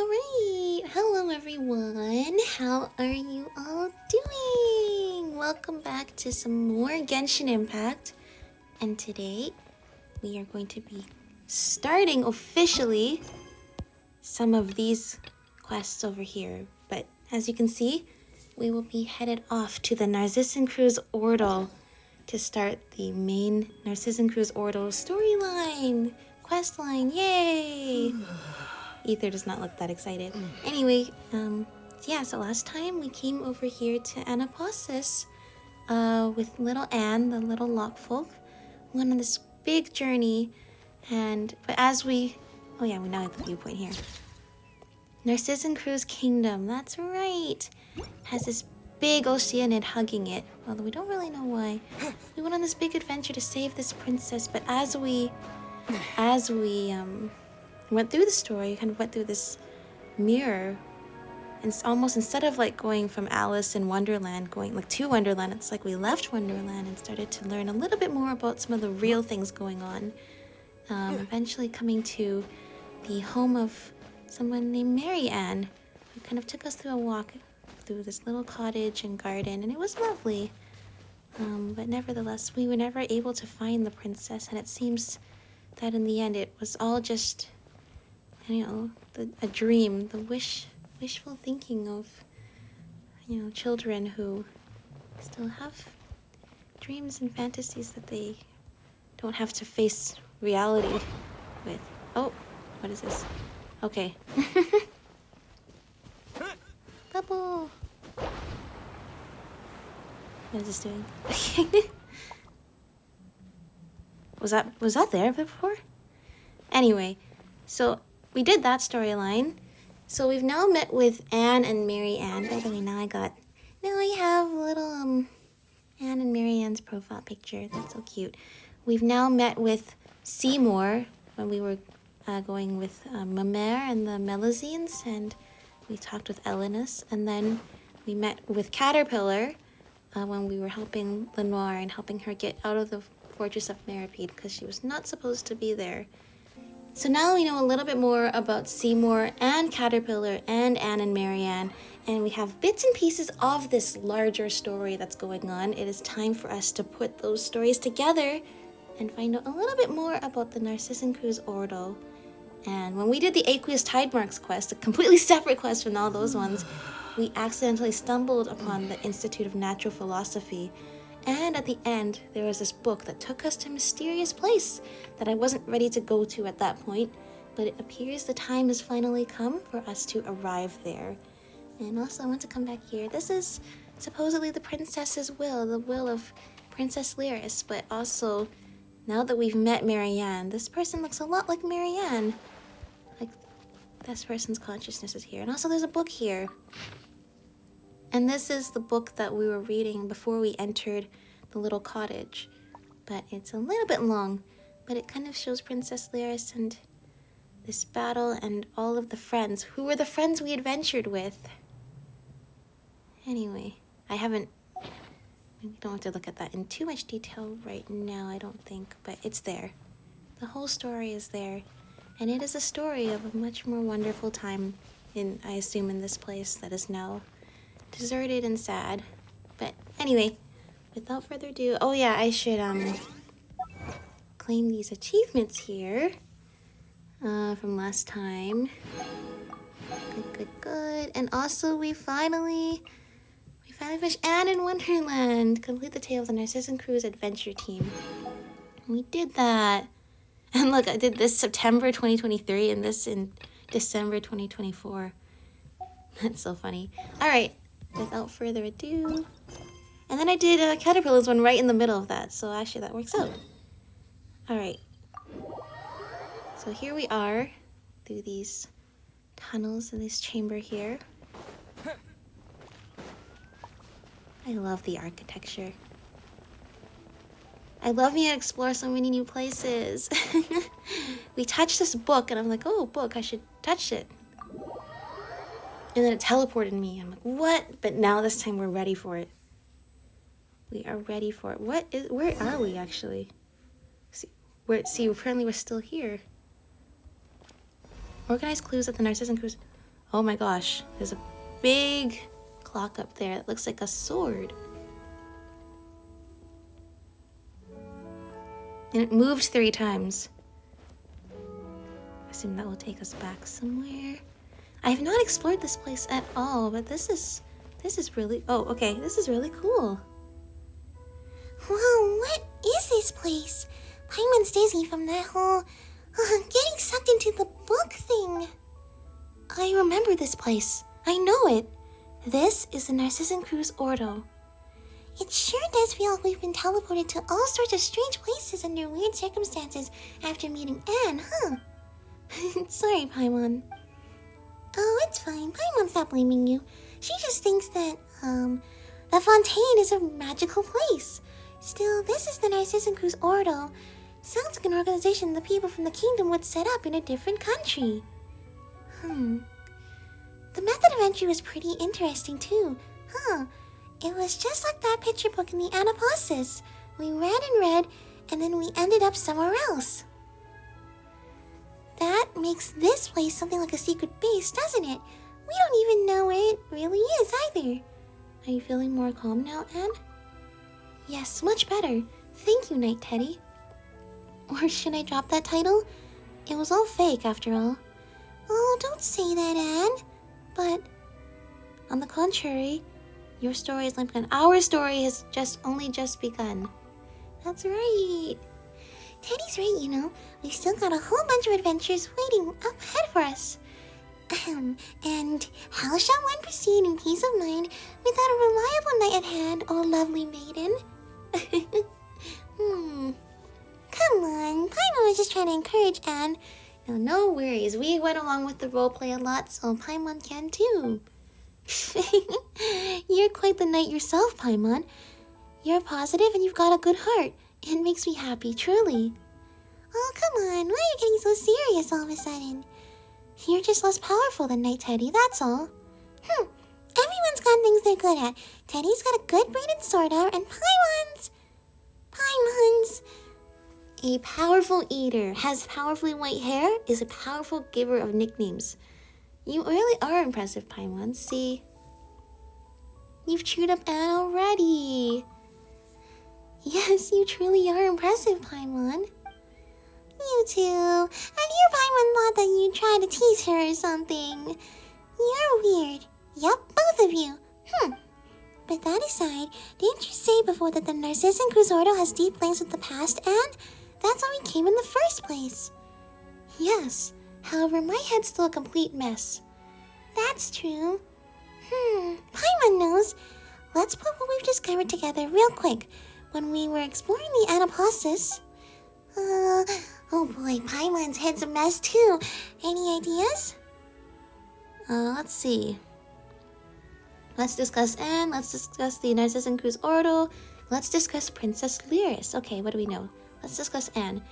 Alright, hello everyone, how are you all doing? Welcome back to some more Genshin Impact, and today we are going to be starting officially some of these quests over here. But as you can see, we will be headed off to the Narzissenkreuz Ordo to start the main Narzissenkreuz Ordo storyline, quest line, yay! Ether does not look that excited. Anyway, yeah, so last time we came over here to Anaposis with little Anne, the little lockfolk. We went on this big journey, but as we now have the viewpoint here. Narzissenkreuz Kingdom, that's right, has this big oceanid hugging it, although we don't really know why. We went on this big adventure to save this princess, but as we went through the story, kind of went through this mirror, and it's almost, instead of like going from Alice in Wonderland, going like to Wonderland, it's like we left Wonderland and started to learn a little bit more about some of the real things going on. Eventually coming to the home of someone named Mary Ann, who kind of took us through a walk through this little cottage and garden, and it was lovely. But nevertheless, we were never able to find the princess, and it seems that in the end it was all just, a dream, the wishful thinking of, children who still have dreams and fantasies that they don't have to face reality with. Oh, what is this? Okay. Bubble! What is this doing? Was that there before? Anyway, so we did that storyline. So we've now met with Anne and Mary Ann. By the way, now I have little Anne and Mary Ann's profile picture. That's so cute. We've now met with Seymour when we were going with Mamere and the Melazines, and we talked with Elenus, and then we met with Caterpillar when we were helping Lenoir and helping her get out of the Fortress of Meripede because she was not supposed to be there. So now we know a little bit more about Seymour and Caterpillar and Anne and Marianne, and we have bits and pieces of this larger story that's going on. It is time for us to put those stories together and find out a little bit more about the Narzissenkreuz Ordo. And when we did the Aqueous Tide Marks quest, a completely separate quest from all those ones, we accidentally stumbled upon the Institute of Natural Philosophy. And at the end, there was this book that took us to a mysterious place that I wasn't ready to go to at that point, but it appears the time has finally come for us to arrive there. And also, I want to come back here. This is supposedly the princess's will, the will of Princess Lyris, but also, now that we've met Marianne, this person looks a lot like Marianne. Like, this person's consciousness is here. And also, there's a book here. And this is the book that we were reading before we entered the little cottage. But it's a little bit long, but it kind of shows Princess Lyris and this battle and all of the friends, who were the friends we adventured with. Anyway, we don't have to look at that in too much detail right now, I don't think, but it's there. The whole story is there, and it is a story of a much more wonderful time I assume, in this place that is now deserted and sad. But anyway, without further ado, oh yeah, I should claim these achievements here from last time. Good. And also we finally finished Anne in Wonderland. Complete the tale of the Narzissenkreuz adventure team. We did that. And look, I did this September 2023 and this in December 2024. That's so funny. All right. Without further ado, and then I did Caterpillar's one right in the middle of that, so actually that works out. Alright, so here we are through these tunnels in this chamber here. I love the architecture. I love me to explore so many new places. We touched this book and I'm like, oh, book, I should touch it. And then it teleported me. I'm like, what? But now this time we're ready for it. We are ready for it. Where are we actually? Apparently we're still here. Organize clues at the Narzissenkreuz. Oh my gosh, there's a big clock up there. It looks like a sword. And it moved 3 times. I assume that will take us back somewhere. I have not explored this place at all, but this is really, oh, okay, this is really cool. Whoa, what is this place? Paimon's dizzy from that whole getting sucked into the book thing. I remember this place. I know it. This is the Narzissenkreuz Ordo. It sure does feel like we've been teleported to all sorts of strange places under weird circumstances after meeting Anne, huh? Sorry, Paimon. Oh, it's fine. Paimon's not blaming you. She just thinks that, the Fontaine is a magical place. Still, this is the Narzissenkreuz Ordo. Sounds like an organization the people from the kingdom would set up in a different country. The method of entry was pretty interesting too, huh? It was just like that picture book in the Anapasis. We read and read, and then we ended up somewhere else. That makes this place something like a secret base, doesn't it? We don't even know where it really is either. Are you feeling more calm now, Anne? Yes, much better. Thank you, Night Teddy. Or should I drop that title? It was all fake, after all. Oh, don't say that, Anne. But, on the contrary, your story is like begun. Our story has only just begun. That's right. Teddy's right, you know. We've still got a whole bunch of adventures waiting up ahead for us. And how shall one proceed in peace of mind without a reliable knight at hand, oh lovely maiden? Come on, Paimon was just trying to encourage Anne. No worries, we went along with the roleplay a lot, so Paimon can too. You're quite the knight yourself, Paimon. You're positive and you've got a good heart. It makes me happy, truly. Oh, come on, why are you getting so serious all of a sudden? You're just less powerful than Night Teddy, that's all. Everyone's got things they're good at. Teddy's got a good braided sword arm, and Paimon's... A powerful eater, has powerfully white hair, is a powerful giver of nicknames. You really are impressive, Paimon. See? You've cheered up Anne already. Yes, you truly are impressive, Paimon. You too. And your Paimon thought that you tried to tease her or something. You're weird. Yup, both of you. But that aside, didn't you say before that the Narzissenkreuz Ordo has deep links with the past, Anne? That's why we came in the first place. Yes, however, my head's still a complete mess. That's true. Paimon knows. Let's put what we've discovered together real quick. When we were exploring the Anapasis... oh boy, Paimon's head's a mess too. Any ideas? Let's see. Let's discuss Anne, let's discuss the Narzissenkreuz Ordo, let's discuss Princess Lyris. Okay, what do we know? Let's discuss Anne.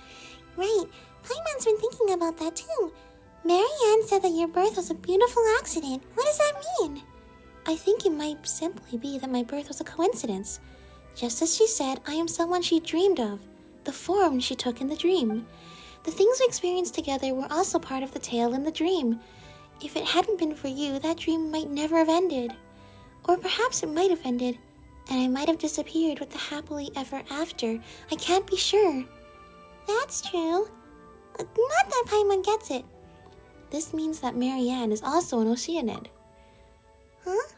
Right, Paimon's been thinking about that too. Marianne said that your birth was a beautiful accident. What does that mean? I think it might simply be that my birth was a coincidence. Just as she said, I am someone she dreamed of, the form she took in the dream. The things we experienced together were also part of the tale in the dream. If it hadn't been for you, that dream might never have ended. Or perhaps it might have ended, and I might have disappeared with the happily ever after. I can't be sure. That's true. Not that Paimon gets it. This means that Marianne is also an Oceanid. Huh?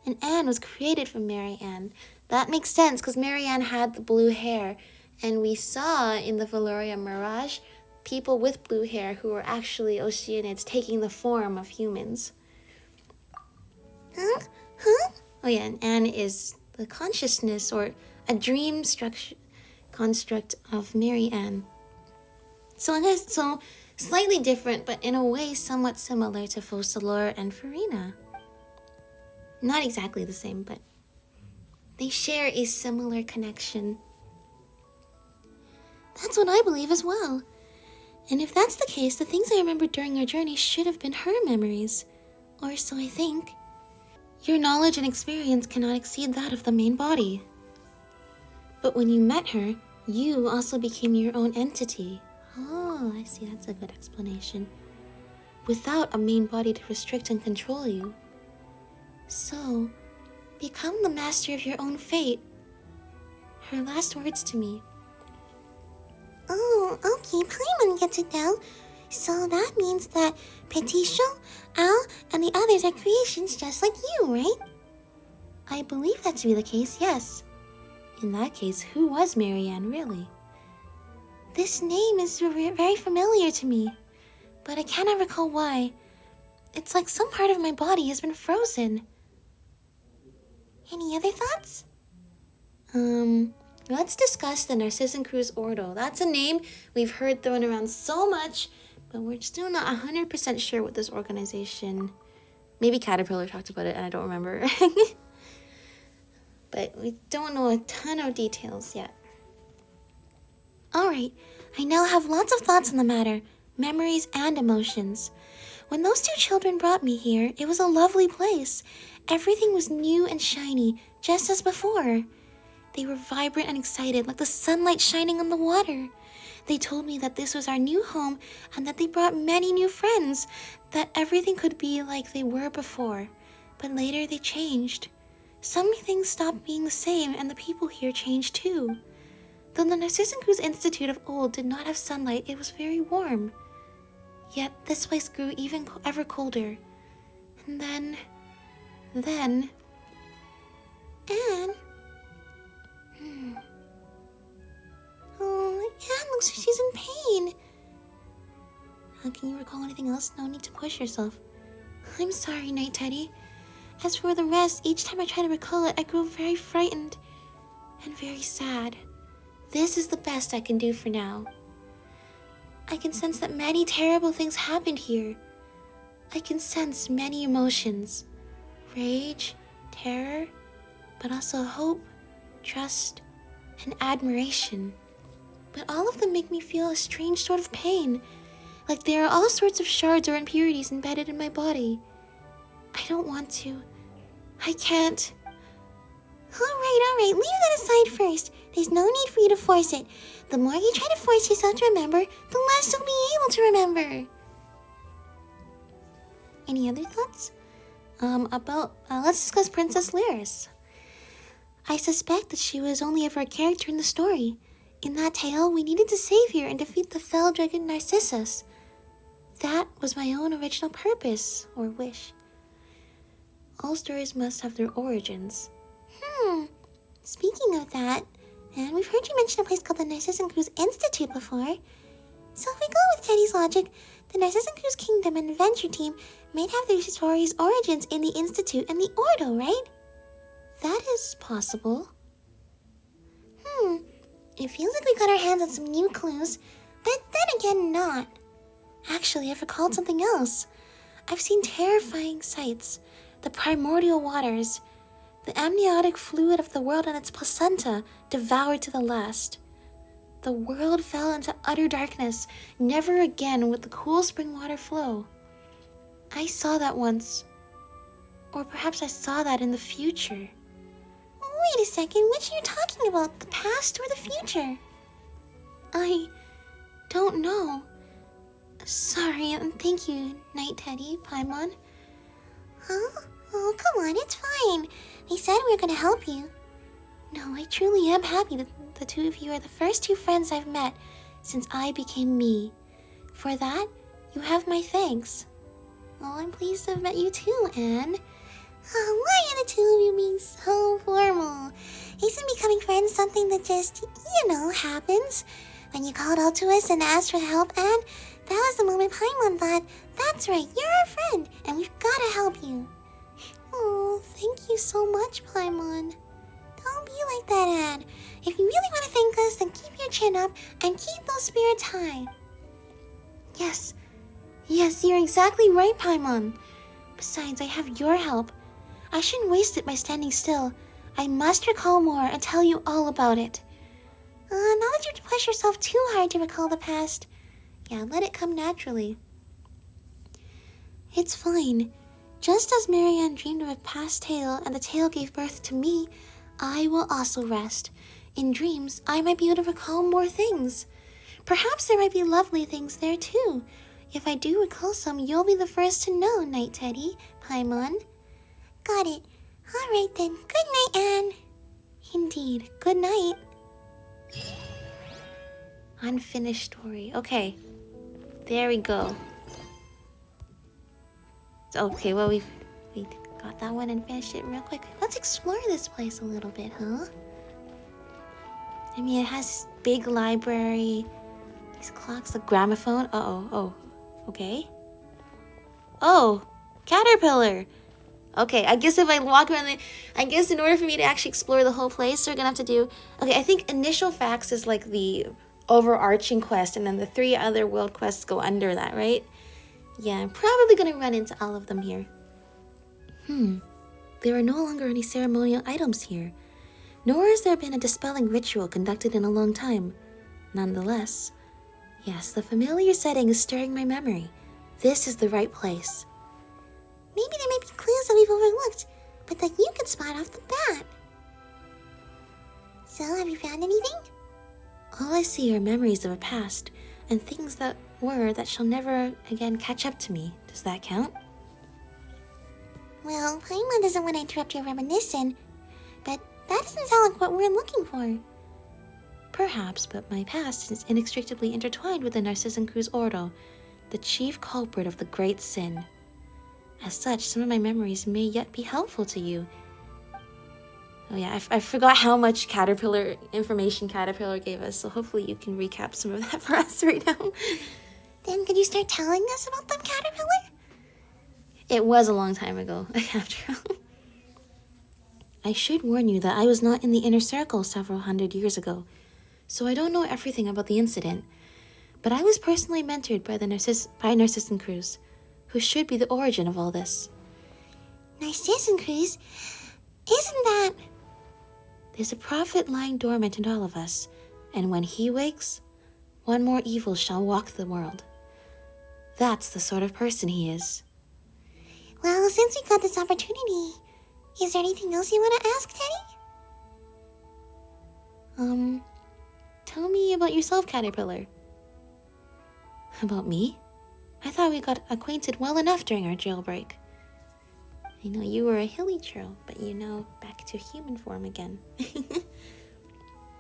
And Anne was created from Marianne. That makes sense, because Marianne had the blue hair. And we saw in the Valoria Mirage people with blue hair who were actually Oceanids taking the form of humans. Huh? Oh yeah, and Anne is the consciousness or a dream construct of Marianne. So I guess, slightly different, but in a way somewhat similar to Focalor and Farina. Not exactly the same, but they share a similar connection. That's what I believe as well. And if that's the case, the things I remembered during our journey should have been her memories. Or so I think. Your knowledge and experience cannot exceed that of the main body. But when you met her, you also became your own entity. Oh, I see, that's a good explanation. without a main body to restrict and control you. So, become the master of your own fate. Her last words to me. Oh, okay, Paimon gets it now. So that means that Petition, Al, and the others are creations just like you, right? I believe that to be the case, yes. In that case, who was Marianne, really? This name is very familiar to me, but I cannot recall why. It's like some part of my body has been frozen. Any other thoughts? Let's discuss the Narzissenkreuz Ordo. That's a name we've heard thrown around so much, but we're still not 100% sure what this organization... Maybe Caterpillar talked about it and I don't remember. But we don't know a ton of details yet. Alright, I now have lots of thoughts on the matter, memories and emotions. When those two children brought me here, it was a lovely place. Everything was new and shiny, just as before. They were vibrant and excited, like the sunlight shining on the water. They told me that this was our new home and that they brought many new friends, that everything could be like they were before. But later they changed. Some things stopped being the same and the people here changed too. Though the Narzissenkreuz Institute of old did not have sunlight, it was very warm. Yet this place grew even ever colder. And then... Anne? Oh, Anne looks like she's in pain. Can you recall anything else? No need to push yourself. I'm sorry, Night Teddy. As for the rest, each time I try to recall it, I grow very frightened and very sad. This is the best I can do for now. I can sense that many terrible things happened here. I can sense many emotions. Rage, terror, but also hope, trust, and admiration. But all of them make me feel a strange sort of pain, like there are all sorts of shards or impurities embedded in my body. I don't want to. I can't. Alright, leave that aside first. There's no need for you to force it. The more you try to force yourself to remember, the less you'll be able to remember. Any other thoughts? Let's discuss Princess Lyris. I suspect that she was only ever a character in the story. In that tale, we needed to save her and defeat the fell dragon Narcissus. That was my own original purpose, or wish. All stories must have their origins. Speaking of that, and we've heard you mention a place called the Narzissenkreuz Institute before. So if we go with Teddy's logic, the Narzissenkreuz Kingdom and Adventure Team might have their story's origins in the Institute and the Ordo, right? That is possible. It feels like we got our hands on some new clues, but then again not. Actually, I've recalled something else. I've seen terrifying sights. The primordial waters, the amniotic fluid of the world and its placenta devoured to the last. The world fell into utter darkness. Never again would the cool spring water flow. I saw that once. Or perhaps I saw that in the future. Wait a second, which are you talking about? The past or the future? I don't know. Sorry, and thank you, Night Teddy, Paimon. Huh? Oh, come on, it's fine. They said we were gonna help you. No, I truly am happy that the two of you are the first two friends I've met since I became me. For that, you have my thanks. Oh, I'm pleased to have met you too, Anne. Oh, why are the two of you being so formal? Isn't becoming friends something that just, happens? When you called out to us and asked for help, Anne, that was the moment Paimon thought, that's right, you're our friend, and we've gotta help you. Oh, thank you so much, Paimon. Don't be like that, Anne. If you really want to thank us, then keep your chin up and keep those spirits high. Yes, you're exactly right, Paimon. Besides, I have your help. I shouldn't waste it by standing still. I must recall more and tell you all about it. Not that you have to push yourself too hard to recall the past. Yeah, let it come naturally. It's fine. Just as Marianne dreamed of a past tale and the tale gave birth to me, I will also rest. In dreams, I might be able to recall more things. Perhaps there might be lovely things there too. If I do recall some, you'll be the first to know, Night Teddy, Paimon. Got it. All right then. Good night, Anne. Indeed. Good night. Unfinished story. Okay. There we go. Okay, well, we got that one and finished it real quick. Let's explore this place a little bit, huh? I mean, it has this big library. These clocks, the gramophone. Uh-oh. Oh. Okay. Oh! Caterpillar! Okay, I guess if I walk around I guess in order for me to actually explore the whole place, we're gonna have to do... Okay, I think initial facts is like the overarching quest, and then the 3 other world quests go under that, right? Yeah, I'm probably gonna run into all of them here. There are no longer any ceremonial items here, nor has there been a dispelling ritual conducted in a long time. Nonetheless, yes, the familiar setting is stirring my memory. This is the right place. Maybe there may be clues that we've overlooked, but that you can spot off the bat. So, have you found anything? All I see are memories of a past, and things that shall never again catch up to me. Does that count? Well, Paimon doesn't want to interrupt your reminiscing, but that doesn't sound like what we're looking for. Perhaps, but my past is inextricably intertwined with the Narzissenkreuz Ordo, the chief culprit of the great sin. As such, some of my memories may yet be helpful to you. Oh yeah, I forgot how much information Caterpillar gave us, so hopefully you can recap some of that for us right now. Then could you start telling us about them, Caterpillar? It was a long time ago, after all. I should warn you that I was not in the inner circle several hundred years ago, so I don't know everything about the incident. But I was personally mentored by Narzissenkreuz, who should be the origin of all this. Narzissenkreuz? Isn't that... There's a prophet lying dormant in all of us, and when he wakes, one more evil shall walk the world. That's the sort of person he is. Well, since we got this opportunity, is there anything else you want to ask, Teddy? Tell me about yourself, Caterpillar. About me? I thought we got acquainted well enough during our jailbreak. I know you were a hilichurl, but you're now back to human form again.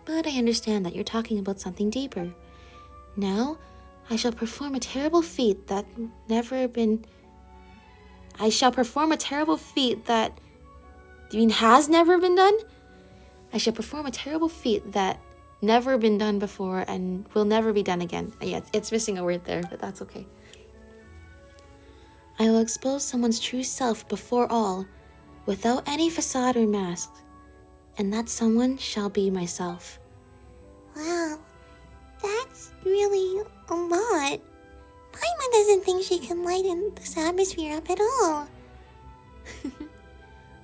But I understand that you're talking about something deeper. Now, I shall perform a terrible feat that has never been done? I shall perform a terrible feat that never been done before and will never be done again. Yeah, it's missing a word there, but that's okay. I will expose someone's true self before all, without any facade or mask, and that someone shall be myself. Wow, that's really a lot. Paimon doesn't think she can lighten this atmosphere up at all.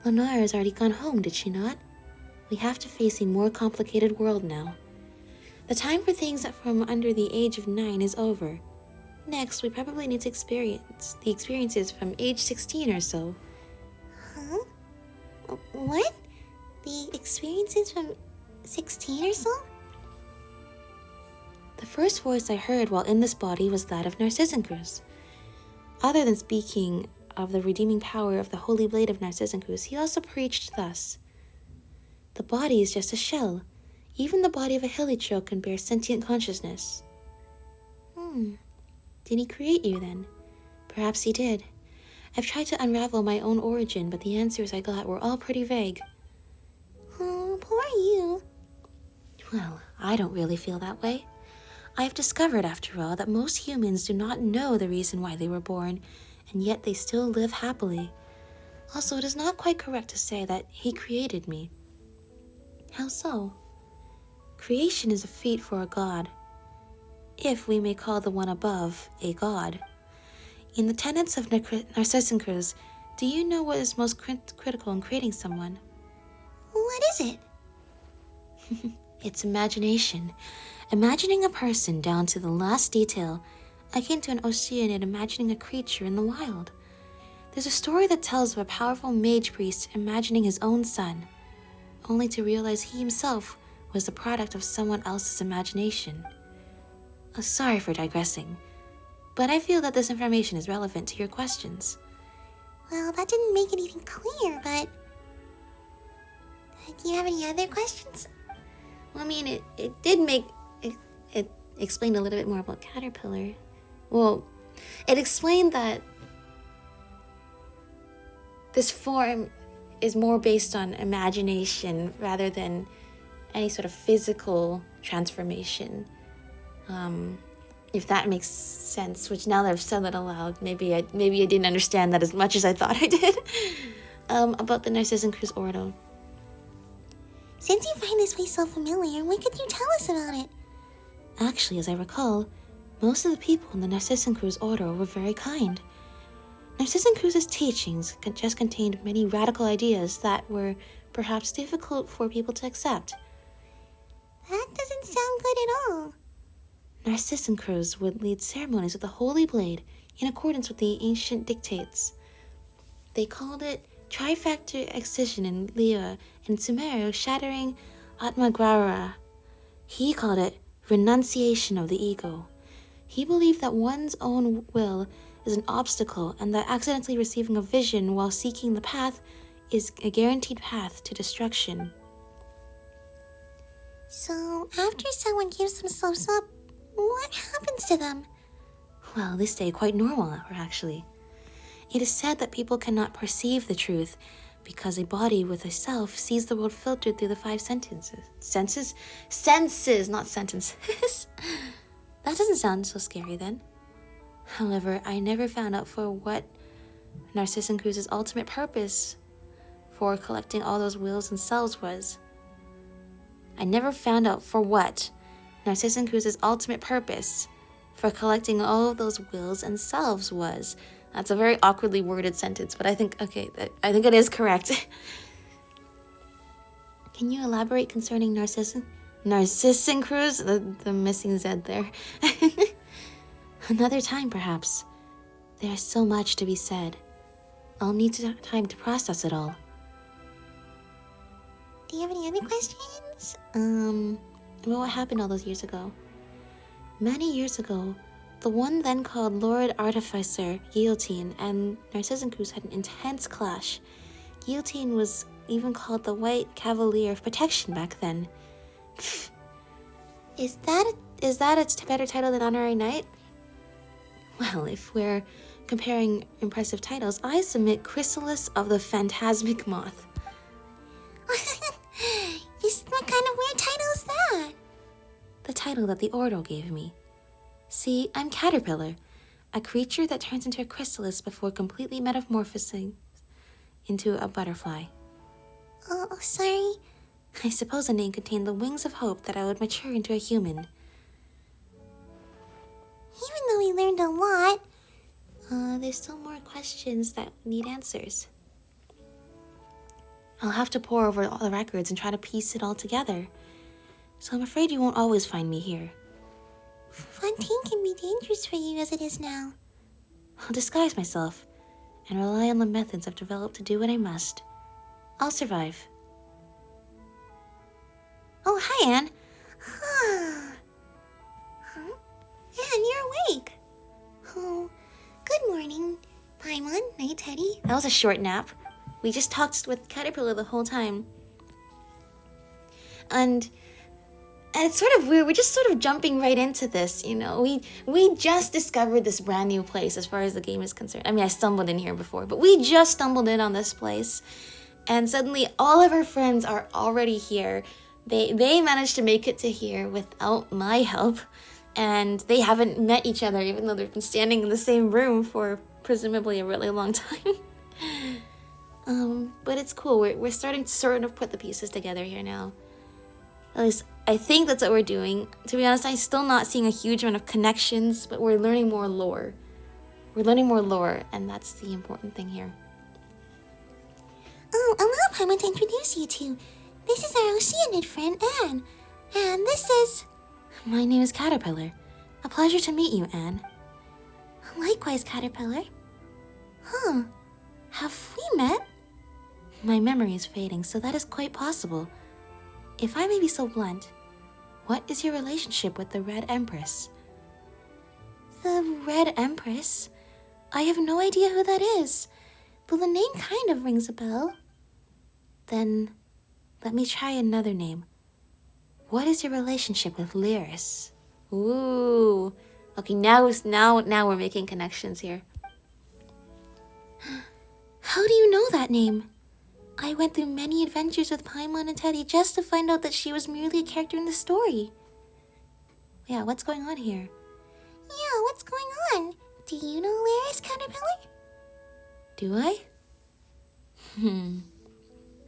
Lenora has already gone home, did she not? We have to face a more complicated world now. The time for things that from under the age of 9 is over. Next, we probably need to experience the experiences from age 16 or so. Huh? What? The experiences from 16 or so? The first voice I heard while in this body was that of Narzissenkreuz. Other than speaking of the redeeming power of the holy blade of Narzissenkreuz, he also preached thus: the body is just a shell. Even the body of a hilichurl can bear sentient consciousness. Did he create you then? Perhaps he did. I've tried to unravel my own origin, but the answers I got were all pretty vague. Oh, poor you. Well, I don't really feel that way. I've discovered, after all, that most humans do not know the reason why they were born, and yet they still live happily. Also, it is not quite correct to say that he created me. How so? Creation is a feat for a god, if we may call the one above a god. In the tenets of Narzissenkreuz, do you know what is most critical in creating someone? What is it? It's imagination. Imagining a person down to the last detail, akin to an Oceanid imagining a creature in the wild. There's a story that tells of a powerful mage priest imagining his own son, only to realize he himself was the product of someone else's imagination. Sorry for digressing. but I feel that this information is relevant to your questions. Well, that didn't make anything clear, but... do you have any other questions? Well, I mean, it did make... It explained a little bit more about Caterpillar. Well, it explained that this form is more based on imagination rather than any sort of physical transformation. If that makes sense, which now that I've said that aloud, maybe I didn't understand that as much as I thought I did. About the Narzissenkreuz Ordo. Since you find this place so familiar, what could you tell us about it? Actually, as I recall, most of the people in the Narzissenkreuz Ordo were very kind. Narzissenkreuz's teachings just contained many radical ideas that were perhaps difficult for people to accept. That doesn't sound good at all. Narzissenkreuz would lead ceremonies with the Holy Blade in accordance with the ancient dictates. They called it trifactor excision in Liyue, and Sumeru shattering Atmagrara. He called it renunciation of the ego. He believed that one's own will is an obstacle and that accidentally receiving a vision while seeking the path is a guaranteed path to destruction. So, after someone gives themselves up, what happens to them? Well, they stay quite normal, actually. It is said that people cannot perceive the truth because a body with a self sees the world filtered through the 5 senses. Senses, not sentences. That doesn't sound so scary then. However, I never found out for what Narzissenkreuz's ultimate purpose for collecting all those wills and selves was. I never found out for what Narzissenkreuz's ultimate purpose for collecting all of those wills and selves was. That's a very awkwardly worded sentence, but I think it is correct. Can you elaborate concerning Narzissenkreuz? The missing Z there. Another time, perhaps. There is so much to be said. I'll need time to process it all. Do you have any other questions? Well, what happened all those years ago? Many years ago, the one then called Lord Artificer, Guillotine, and Narzissenkreuz had an intense clash. Guillotine was even called the White Cavalier of Protection back then. Is that a better title than Honorary Knight? Well, if we're comparing impressive titles, I submit Chrysalis of the Phantasmic Moth. What kind of weird title is that? The title that the Ordo gave me. See, I'm Caterpillar, a creature that turns into a chrysalis before completely metamorphosing into a butterfly. Oh, sorry. I suppose the name contained the wings of hope that I would mature into a human. Even though we learned a lot, there's still more questions that need answers. I'll have to pore over all the records and try to piece it all together. So I'm afraid you won't always find me here. Fontaine can be dangerous for you as it is now. I'll disguise myself and rely on the methods I've developed to do what I must. I'll survive. Oh, hi, Anne. Huh? Anne, you're awake. Oh, good morning, Paimon, night Teddy. That was a short nap. We just talked with Caterpillar the whole time. And it's sort of weird. We're just sort of jumping right into this, you know. We just discovered this brand new place as far as the game is concerned. I mean, I stumbled in here before, but we just stumbled in on this place. And suddenly all of our friends are already here. They managed to make it to here without my help. And they haven't met each other, even though they've been standing in the same room for presumably a really long time. But it's cool. We're starting to sort of put the pieces together here now. At least I think that's what we're doing. To be honest, I'm still not seeing a huge amount of connections, but we're learning more lore. We're learning more lore, and that's the important thing here. Oh, allow Paimon to introduce you to. This is our Oceanid friend, Anne. And this is... My name is Caterpillar. A pleasure to meet you, Anne. Likewise, Caterpillar. Huh. Have we met? My memory is fading, so that is quite possible. If I may be so blunt, what is your relationship with the Red Empress? The Red Empress? I have no idea who that is, though the name kind of rings a bell. Then, let me try another name. What is your relationship with Lyris? Ooh. Okay, now we're making connections here. How do you know that name? I went through many adventures with Paimon and Teddy just to find out that she was merely a character in the story. Yeah, what's going on here? Yeah, what's going on? Do you know Lyris, Caterpillar? Do I?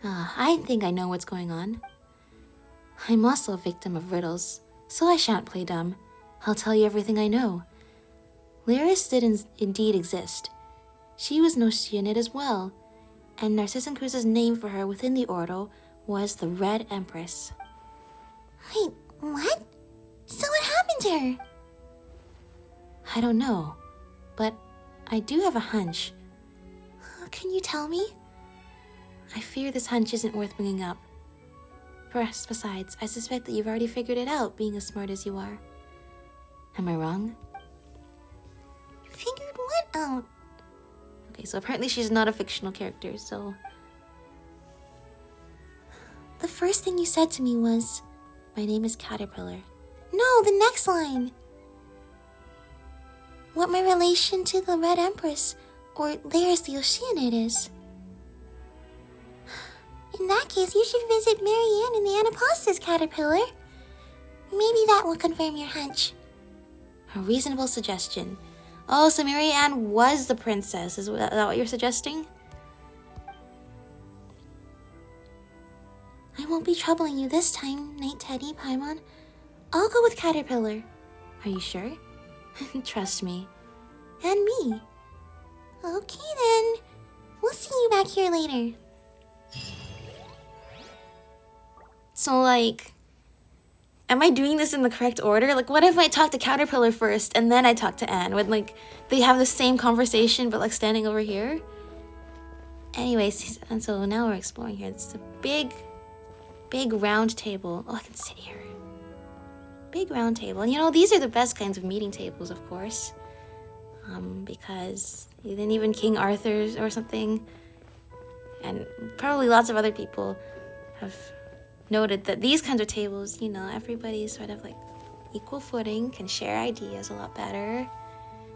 I think I know what's going on. I'm also a victim of riddles, so I shan't play dumb. I'll tell you everything I know. Lyris did indeed exist. She was Noceanid as well, and Narzissenkreuz's name for her within the Ordo was the Red Empress. Wait, what? So what happened to her? I don't know, but I do have a hunch. Can you tell me? I fear this hunch isn't worth bringing up. Perhaps, besides, I suspect that you've already figured it out, being as smart as you are. Am I wrong? Figured what out? Okay, so apparently she's not a fictional character, so... The first thing you said to me was, My name is Caterpillar. no, the next line. What my relation to the Red Empress, or Lyris the Oceanid is. In that case, you should visit Marianne in the Anapausis, Caterpillar. Maybe that will confirm your hunch. A reasonable suggestion. Oh, so Marianne was the princess. Is that what you're suggesting? I won't be troubling you this time, Night Teddy, Paimon. I'll go with Caterpillar. Are you sure? Trust me. And me. Okay then. We'll see you back here later. So, like, am I doing this in the correct order? Like, what if I talk to Caterpillar first and then I talk to Anne? When, like, they have the same conversation but, like, standing over here? Anyways, and so now we're exploring here. It's a big round table. Oh, I can sit here. Big round table. And, you know, these are the best kinds of meeting tables, of course. Because then even King Arthur or something, and probably lots of other people have noted that these kinds of tables, you know, everybody's sort of like equal footing, can share ideas a lot better.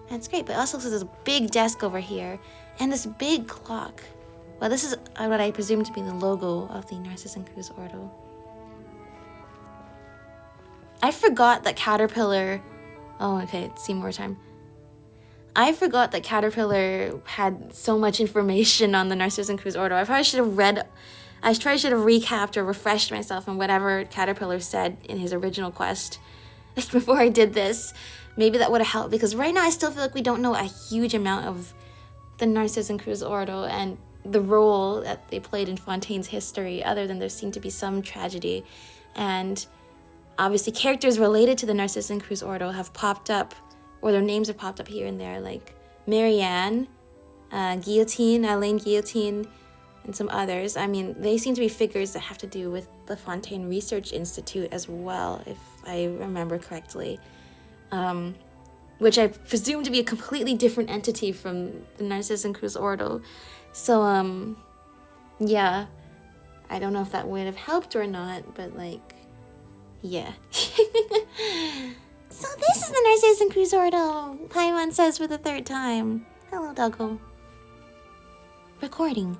And it's great, but also there's this big desk over here and this big clock. Well, this is what I presume to be the logo of the Narzissenkreuz Ordo. I forgot that Caterpillar... Oh, okay, see more time. I forgot that Caterpillar had so much information on the Narzissenkreuz Ordo. I probably should have recapped or refreshed myself on whatever Caterpillar said in his original quest before I did this. Maybe that would have helped, because right now I still feel like we don't know a huge amount of the Narzissenkreuz Ordo and the role that they played in Fontaine's history, other than there seemed to be some tragedy. And obviously characters related to the Narzissenkreuz Ordo have popped up, or their names have popped up here and there, like Marianne, Guillotine, Alain Guillotine, and some others. I mean, they seem to be figures that have to do with the Fontaine Research Institute as well, if I remember correctly. Which I presume to be a completely different entity from the Narzissenkreuz Ordo. So, yeah. I don't know if that would have helped or not, but, like, yeah. So this is the Narzissenkreuz Ordo, Paimon says for the third time. Hello, Doggo. Recording.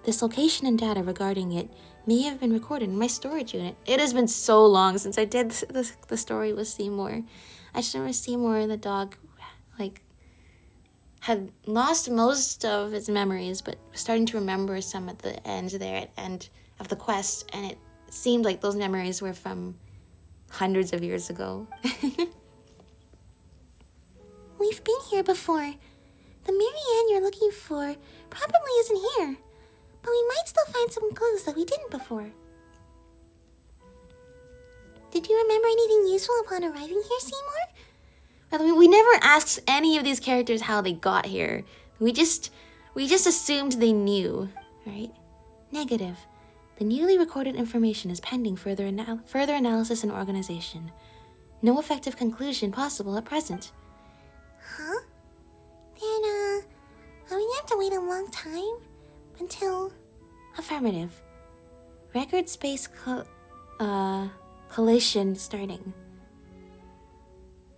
This location and data regarding it may have been recorded in my storage unit. It has been so long since I did the story with Seymour. I just remember Seymour, the dog, like, had lost most of his memories, but was starting to remember some at the end there, at end of the quest, and it seemed like those memories were from hundreds of years ago. We've been here before. The Marianne you're looking for probably isn't here, but we might still find some clues that we didn't before. Did you remember anything useful upon arriving here, Seymour? By the way, we never asked any of these characters how they got here. We just assumed they knew, right? Negative. The newly recorded information is pending further analysis and organization. No effective conclusion possible at present. Huh? Then, are we gonna have to wait a long time? Until... Affirmative. Record space collation starting.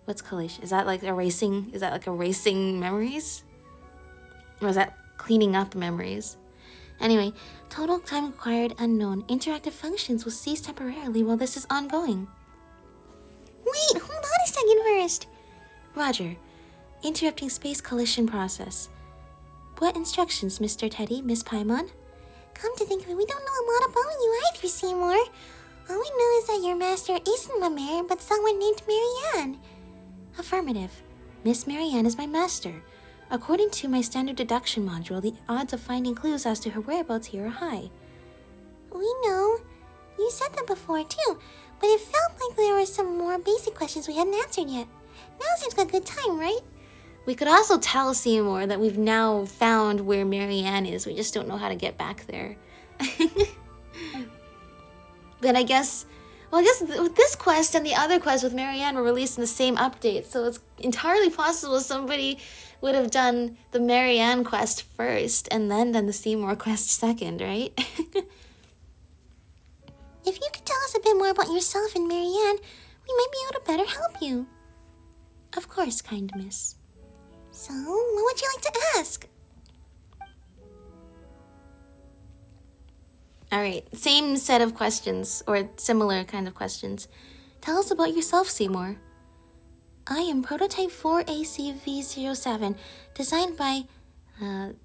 What's collation? Is that like erasing? Is that like erasing memories? Or is that cleaning up memories? Anyway, total time required unknown. Interactive functions will cease temporarily while this is ongoing. Wait, hold on a second first. Roger. Interrupting space collision process. What instructions, Mr. Teddy, Miss Paimon? Come to think of it, we don't know a lot about you either, Seymour. All we know is that your master isn't a mare, but someone named Marianne. Affirmative. Miss Marianne is my master. According to my standard deduction module, the odds of finding clues as to her whereabouts here are high. We know. You said that before, too. But it felt like there were some more basic questions we hadn't answered yet. Now seems like a good time, right? We could also tell Seymour that we've now found where Marianne is. We just don't know how to get back there. But I guess with this quest and the other quest with Marianne were released in the same update, so it's entirely possible somebody would have done the Marianne quest first and then done the Seymour quest second, right? If you could tell us a bit more about yourself and Marianne, we might be able to better help you. Of course, kind miss. So, what would you like to ask? Alright, same set of questions, or similar kind of questions. Tell us about yourself, Seymour. I am Prototype 4ACV07, designed by,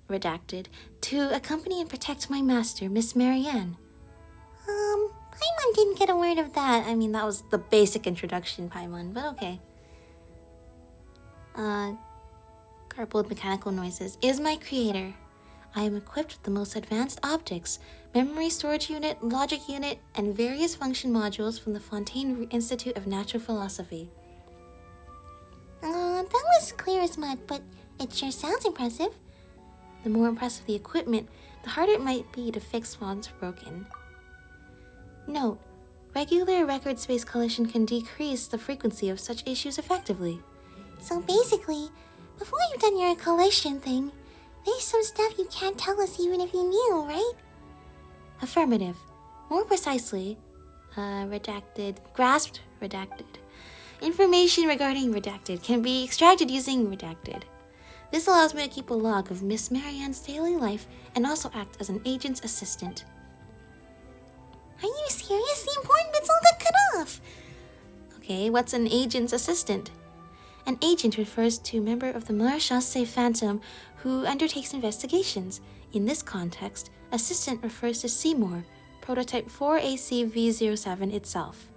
redacted, to accompany and protect my master, Miss Marianne. Paimon didn't get a word of that. I mean, that was the basic introduction, Paimon, but okay. Garbled mechanical noises. Is my creator. I am equipped with the most advanced optics, memory storage unit, logic unit, and various function modules from the Fontaine Institute of Natural Philosophy. That was clear as mud, but it sure sounds impressive. The more impressive the equipment, the harder it might be to fix once broken. Note, regular record space collision can decrease the frequency of such issues effectively. So basically, before you've done your collision thing, there's some stuff you can't tell us even if you knew, right? Affirmative. More precisely, grasped redacted. Information regarding redacted can be extracted using redacted. This allows me to keep a log of Miss Marianne's daily life and also act as an agent's assistant. Are you serious? The important bits all got cut off. Okay, what's an agent's assistant? An agent refers to a member of the Marechaussee Phantom who undertakes investigations. In this context, assistant refers to Seymour, Prototype 4ACV07 itself.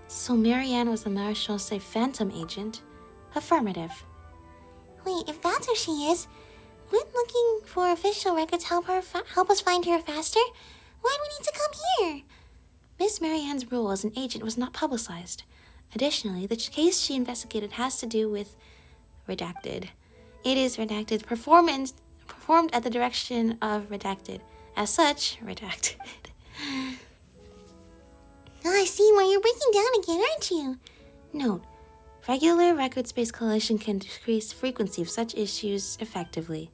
So Marianne was the Marechaussee Phantom agent? Affirmative. Wait, if that's who she is, wouldn't looking for official records help us find her faster? Why do we need to come here? Miss Marianne's role as an agent was not publicized. Additionally, the case she investigated has to do with redacted. It is redacted performed at the direction of redacted. As such, redacted. Oh, I see why you're breaking down again, aren't you? Note, regular record space collision can decrease frequency of such issues effectively.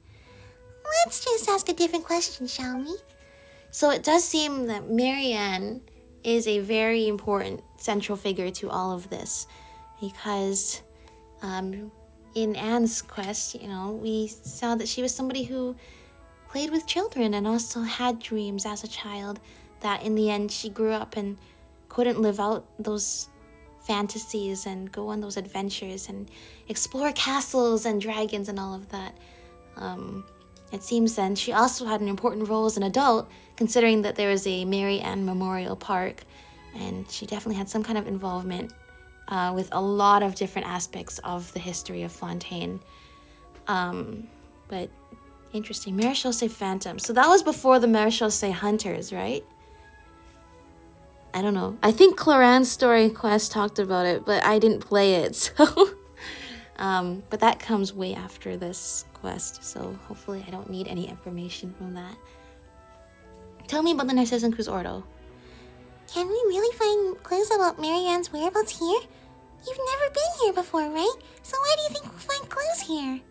Let's just ask a different question, shall we? So it does seem that Marianne is a very important central figure to all of this, because in Anne's quest, we saw that she was somebody who played with children and also had dreams as a child, that in the end she grew up and couldn't live out those fantasies and go on those adventures and explore castles and dragons and all of that. It seems then she also had an important role as an adult, considering that there was a Mary Ann Memorial Park, and she definitely had some kind of involvement with a lot of different aspects of the history of Fontaine. But interesting, Marechaussee Phantom. So that was before the Marechaussee Hunters, right? I don't know. I think Cloran's story quest talked about it, but I didn't play it, so... but that comes way after this quest, so hopefully I don't need any information from that. Tell me about the Narzissenkreuz Ordo. Can we really find clues about Marianne's whereabouts here? You've never been here before, right? So why do you think we'll find clues here?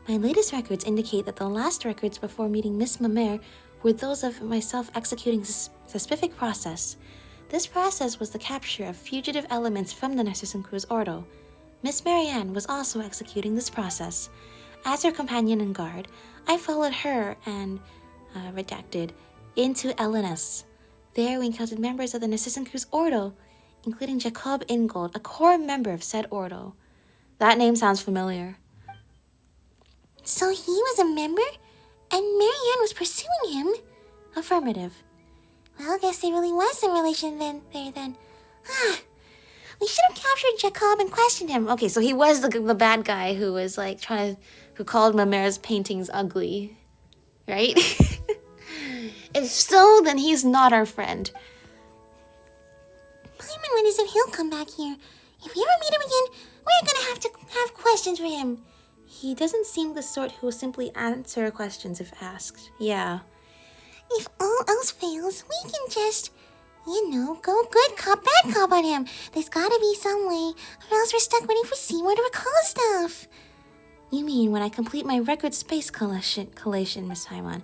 My latest records indicate that the last records before meeting Miss Mamere were those of myself executing a specific process. This process was the capture of fugitive elements from the Narzissenkreuz Ordo. Miss Marianne was also executing this process. As her companion and guard, I followed her and, redacted, into LNS. There we encountered members of the Narzissenkreuz Ordo, including Jacob Ingold, a core member of said Ordo. That name sounds familiar. So he was a member? And Marianne was pursuing him? Affirmative. Well, I guess there really was some relation then. We should have captured Jacob and questioned him. Okay, so he was the bad guy who was like who called Mamere's paintings ugly, right? If so, then he's not our friend. Paimon wonders if he'll come back here. If we ever meet him again, we're gonna have to have questions for him. He doesn't seem the sort who will simply answer questions if asked. Yeah. If all else fails, we can just, go good cop, bad cop on him. There's gotta be some way, or else we're stuck waiting for Seymour to recall stuff. You mean when I complete my record space collation, Miss Paimon?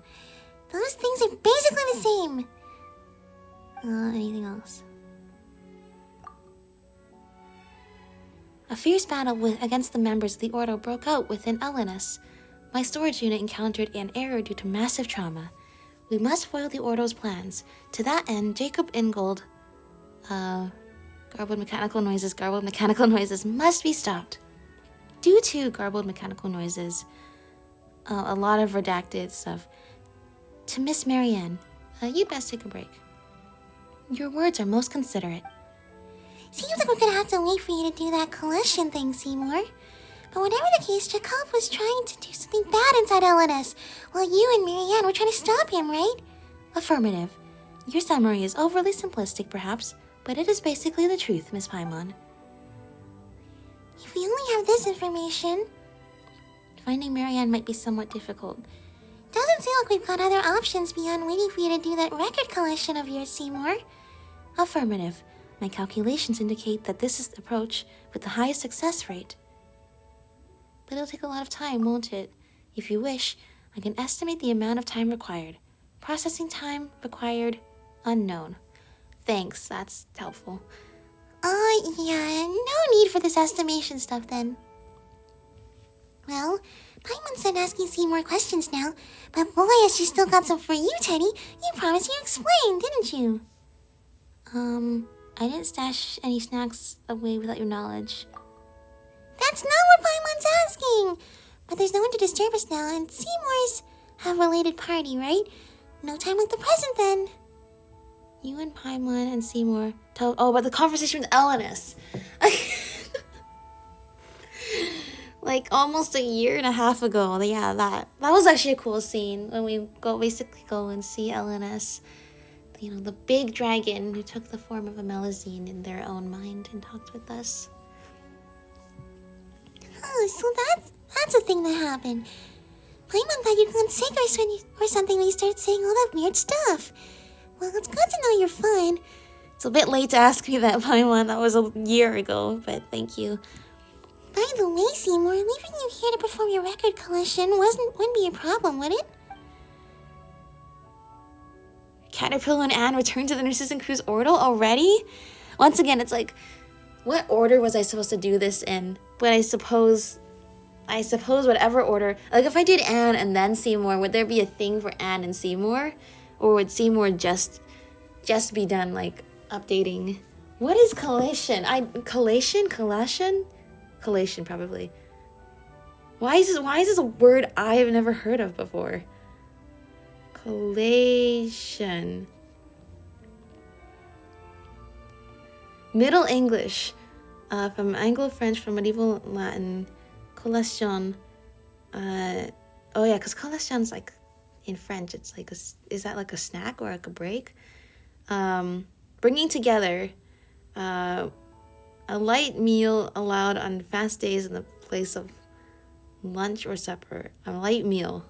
Those things are basically the same. Anything else? A fierce battle against the members of the Ordo broke out within Elenus. My storage unit encountered an error due to massive trauma. We must foil the Ordo's plans. To that end, Jacob Ingold, garbled mechanical noises must be stopped. Due to garbled mechanical noises, a lot of redacted stuff. To Miss Marianne, you'd best take a break. Your words are most considerate. Seems like we're gonna have to wait for you to do that collision thing, Seymour. But whatever the case, Jacob was trying to do something bad inside LNS, while you and Marianne were trying to stop him, right? Affirmative. Your summary is overly simplistic, perhaps, but it is basically the truth, Miss Paimon. If we only have this information... Finding Marianne might be somewhat difficult. Doesn't seem like we've got other options beyond waiting for you to do that record collection of yours, Seymour. Affirmative. My calculations indicate that this is the approach with the highest success rate. But it'll take a lot of time, won't it? If you wish, I can estimate the amount of time required. Processing time required, unknown. Thanks, that's helpful. Yeah, no need for this estimation stuff then. Well, Paimon said asking Seymour questions now, but boy, has she still got some for you, Teddy. You promised you explained, didn't you? I didn't stash any snacks away without your knowledge. That's not what Paimon's asking! But there's no one to disturb us now, and Seymour's a related party, right? No time like the present, then. You and Paimon and Seymour told... Oh, about the conversation with Elenus. Like, almost a year and a half ago. Yeah, that was actually a cool scene. When we basically go and see Elenus. The big dragon who took the form of a Melusine in their own mind and talked with us. Oh, so that's a thing that happened. Paimon thought you'd gone sick or something when you started saying all that weird stuff. Well, it's good to know you're fine. It's a bit late to ask me that, Paimon. That was a year ago, but thank you. By the way, Seymour, leaving you here to perform your record collection wouldn't be a problem, would it? Caterpillar and Anne returned to the Narzissenkreuz Ordo already? Once again, it's like, what order was I supposed to do this in? But I suppose whatever order, like if I did Anne and then Seymour, would there be a thing for Anne and Seymour? Or would Seymour just be done like updating? What is collation? Collation probably. Why is this a word I have never heard of before? Collation. Middle English, from Anglo-French, from medieval Latin, collation. Because collation's like in French. It's like is that like a snack or like a break? Bringing together, a light meal allowed on fast days in the place of lunch or supper. A light meal.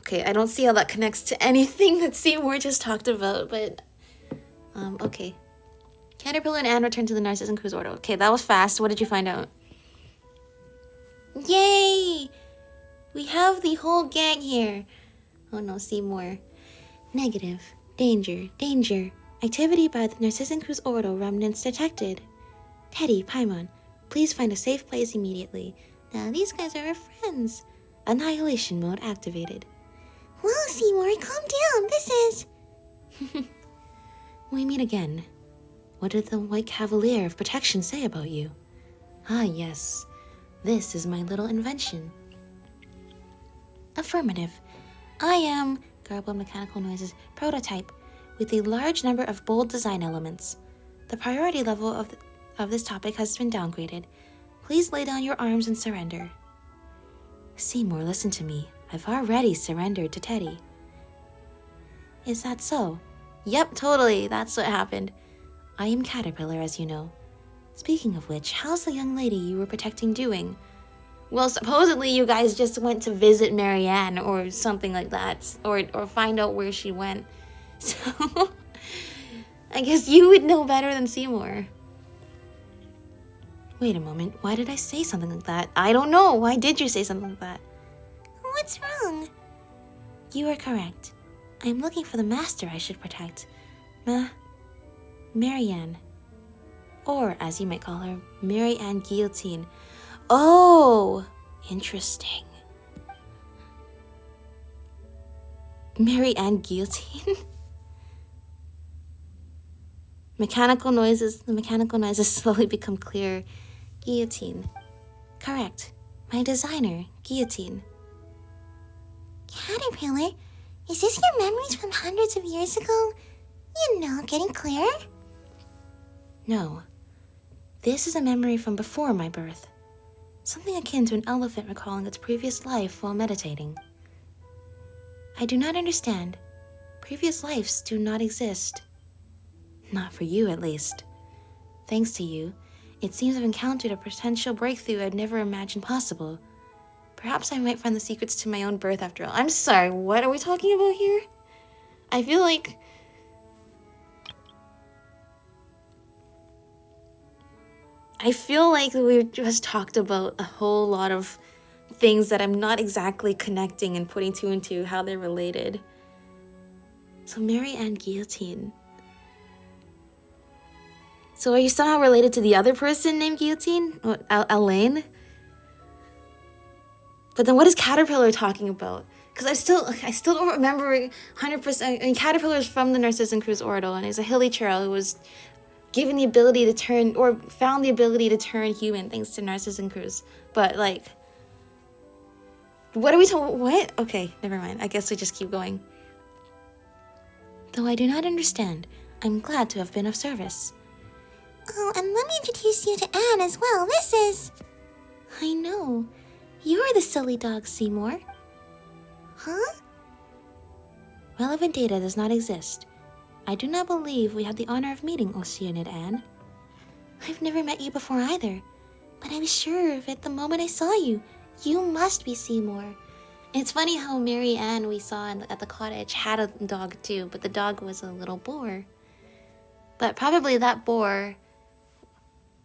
Okay, I don't see how that connects to anything that Seymour just talked about, but okay. Caterpillar and Anne return to the Narzissenkreuz Ordo. Okay, that was fast. What did you find out? Yay! We have the whole gang here. Oh no, Seymour. Negative. Danger. Danger. Activity by the Narzissenkreuz Ordo remnants detected. Teddy, Paimon, please find a safe place immediately. Now these guys are our friends. Annihilation mode activated. Whoa, Seymour, calm down. This is... We meet again. What did the White Cavalier of Protection say about you? Ah, yes. This is my little invention. Affirmative. I am, garbled mechanical noises, prototype, with a large number of bold design elements. The priority level of this topic has been downgraded. Please lay down your arms and surrender. Seymour, listen to me. I've already surrendered to Teddy. Is that so? Yep, totally. That's what happened. I am Caterpillar, as you know. Speaking of which, how's the young lady you were protecting doing? Well, supposedly you guys just went to visit Marianne or something like that, or find out where she went. So, I guess you would know better than Seymour. Wait a moment, why did I say something like that? I don't know, why did you say something like that? What's wrong? You are correct. I am looking for the master I should protect. Marianne. Or, as you might call her, Marianne Guillotine. Oh, interesting. Marianne Guillotine? The mechanical noises slowly become clearer. Guillotine. Correct. My designer, Guillotine. Caterpillar, is this your memories from hundreds of years ago? You know, getting clearer? No. This is a memory from before my birth. Something akin to an elephant recalling its previous life while meditating. I do not understand. Previous lives do not exist. Not for you, at least. Thanks to you, it seems I've encountered a potential breakthrough I'd never imagined possible. Perhaps I might find the secrets to my own birth after all. I'm sorry, what are we talking about here? I feel like... we've just talked about a whole lot of things that I'm not exactly connecting and putting two and two, how they're related. So Marianne Guillotine. So are you somehow related to the other person named Guillotine? What, Elaine? But then what is Caterpillar talking about? Because I still don't remember 100%. I mean, Caterpillar is from the Narzissenkreuz Ordo, and is a hilly churl who was given the ability to turn, or found the ability to turn human thanks to Narzissenkreuz. But, like, what are we talking? What? Okay, never mind. I guess we just keep going. Though I do not understand, I'm glad to have been of service. Oh, and let me introduce you to Anne as well. This is... I know. You're the silly dog, Seymour. Huh? Relevant data does not exist. I do not believe we had the honor of meeting, Oceanid Anne. I've never met you before either, but I was sure of it the moment I saw you. You must be Seymour. It's funny how Mary Ann we saw at the cottage had a dog too, but the dog was a little boar. But probably that boar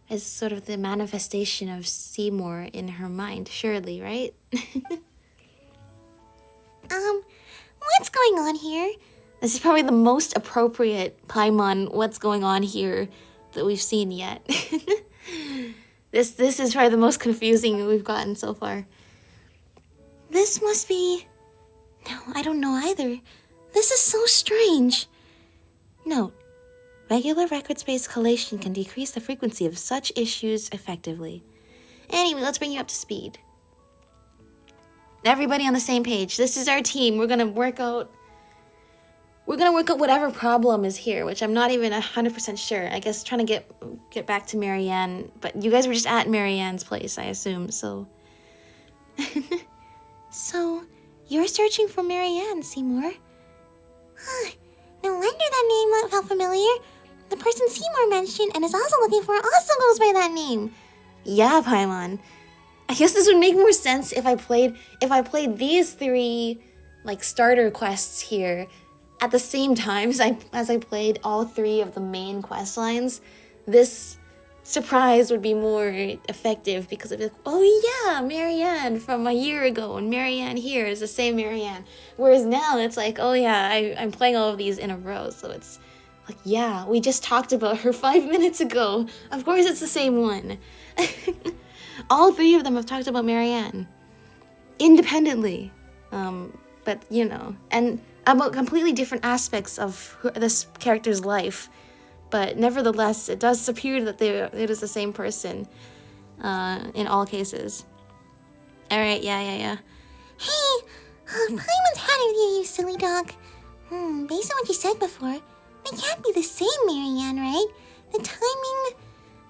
is sort of the manifestation of Seymour in her mind, surely, right? What's going on here? This is probably the most appropriate Paimon what's going on here that we've seen yet. This is probably the most confusing we've gotten so far. This must be... No, I don't know either. This is so strange. Note, regular record-space collation can decrease the frequency of such issues effectively. Anyway, let's bring you up to speed. Everybody on the same page. This is our team. We're gonna work out whatever problem is here, which I'm not even 100% sure. I guess trying to get back to Marianne, but you guys were just at Marianne's place, I assume, so... So, you're searching for Marianne, Seymour? No wonder that name felt familiar. The person Seymour mentioned and is also looking for also goes by that name. Yeah, Paimon. I guess this would make more sense if I played these three like starter quests here at the same time as I played all three of the main quest lines. this surprise would be more effective because it'd be like, oh yeah, Marianne from a year ago, and Marianne here is the same Marianne. Whereas now it's like, oh yeah, I'm playing all of these in a row, so it's like, yeah, we just talked about her 5 minutes ago. Of course it's the same one. All three of them have talked about Marianne independently, but you know, and about completely different aspects of this character's life. But nevertheless, it does appear that it is the same person in all cases. All right, yeah. Hey, Paimon's had of you, you silly dog. Based on what you said before, they can't be the same Marianne, right? The timing...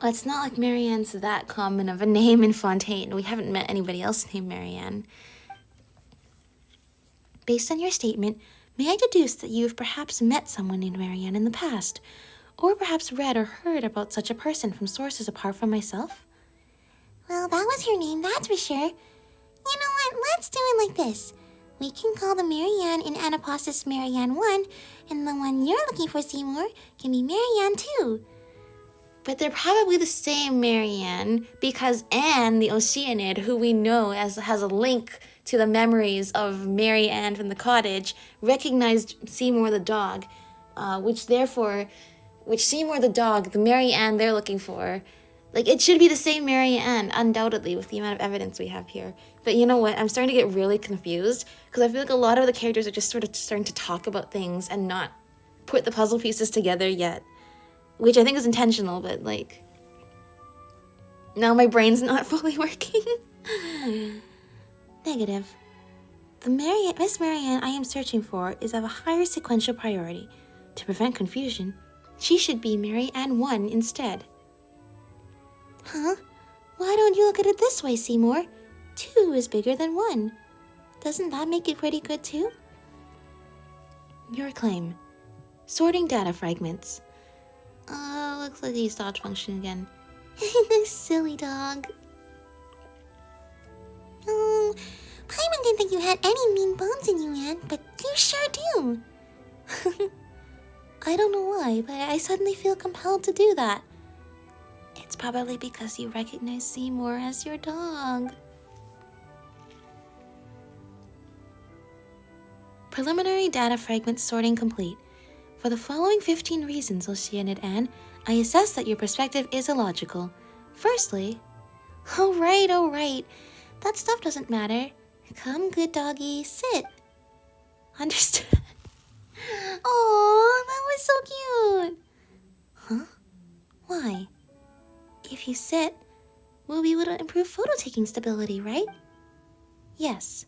Well, it's not like Marianne's that common of a name in Fontaine. We haven't met anybody else named Marianne. Based on your statement, may I deduce that you have perhaps met someone named Marianne in the past? Or perhaps read or heard about such a person from sources apart from myself? Well, that was her name, that's for sure. You know what, let's do it like this. We can call the Marianne in Anapostis Marianne 1, and the one you're looking for, Seymour, can be Marianne 2. But they're probably the same Marianne, because Anne, the Oceanid, who we know has a link to the memories of Marianne from the cottage, recognized Seymour the dog, which Seymour the dog, the Marianne they're looking for, like, it should be the same Marianne, undoubtedly, with the amount of evidence we have here. But you know what? I'm starting to get really confused, because I feel like a lot of the characters are just sort of starting to talk about things and not put the puzzle pieces together yet. Which I think is intentional, but, like, now my brain's not fully working. Negative. The Miss Marianne I am searching for is of a higher sequential priority. To prevent confusion, she should be Marianne 1 instead. Huh? Why don't you look at it this way, Seymour? 2 is bigger than 1. Doesn't that make it pretty good too? Your claim. Sorting data fragments. Looks like he stopped functioning again. Silly dog. Oh, Paimon didn't think you had any mean bones in you, Anne, but you sure do. I don't know why, but I suddenly feel compelled to do that. It's probably because you recognize Seymour as your dog. Preliminary data fragment sorting complete. For the following 15 reasons, Oceanid Anne, I assess that your perspective is illogical. Firstly, all right. That stuff doesn't matter. Come, good doggy, sit. Understood. Oh, that was so cute. Huh? Why? If you sit, we'll be able to improve photo taking stability, right? Yes.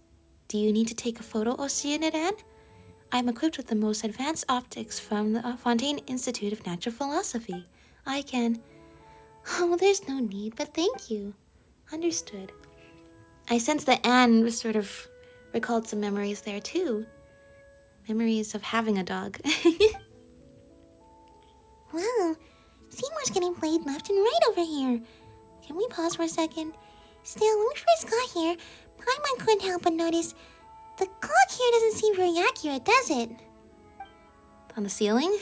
Do you need to take a photo, Oceanid Anne? I'm equipped with the most advanced optics from the Fontaine Institute of Natural Philosophy. I can... Oh, there's no need, but thank you. Understood. I sense that Anne was sort of recalled some memories there, too. Memories of having a dog. Wow, Seymour's getting played left and right over here. Can we pause for a second? Still, when we first got here, Paimon couldn't help but notice the clock here doesn't seem very accurate, does it? On the ceiling?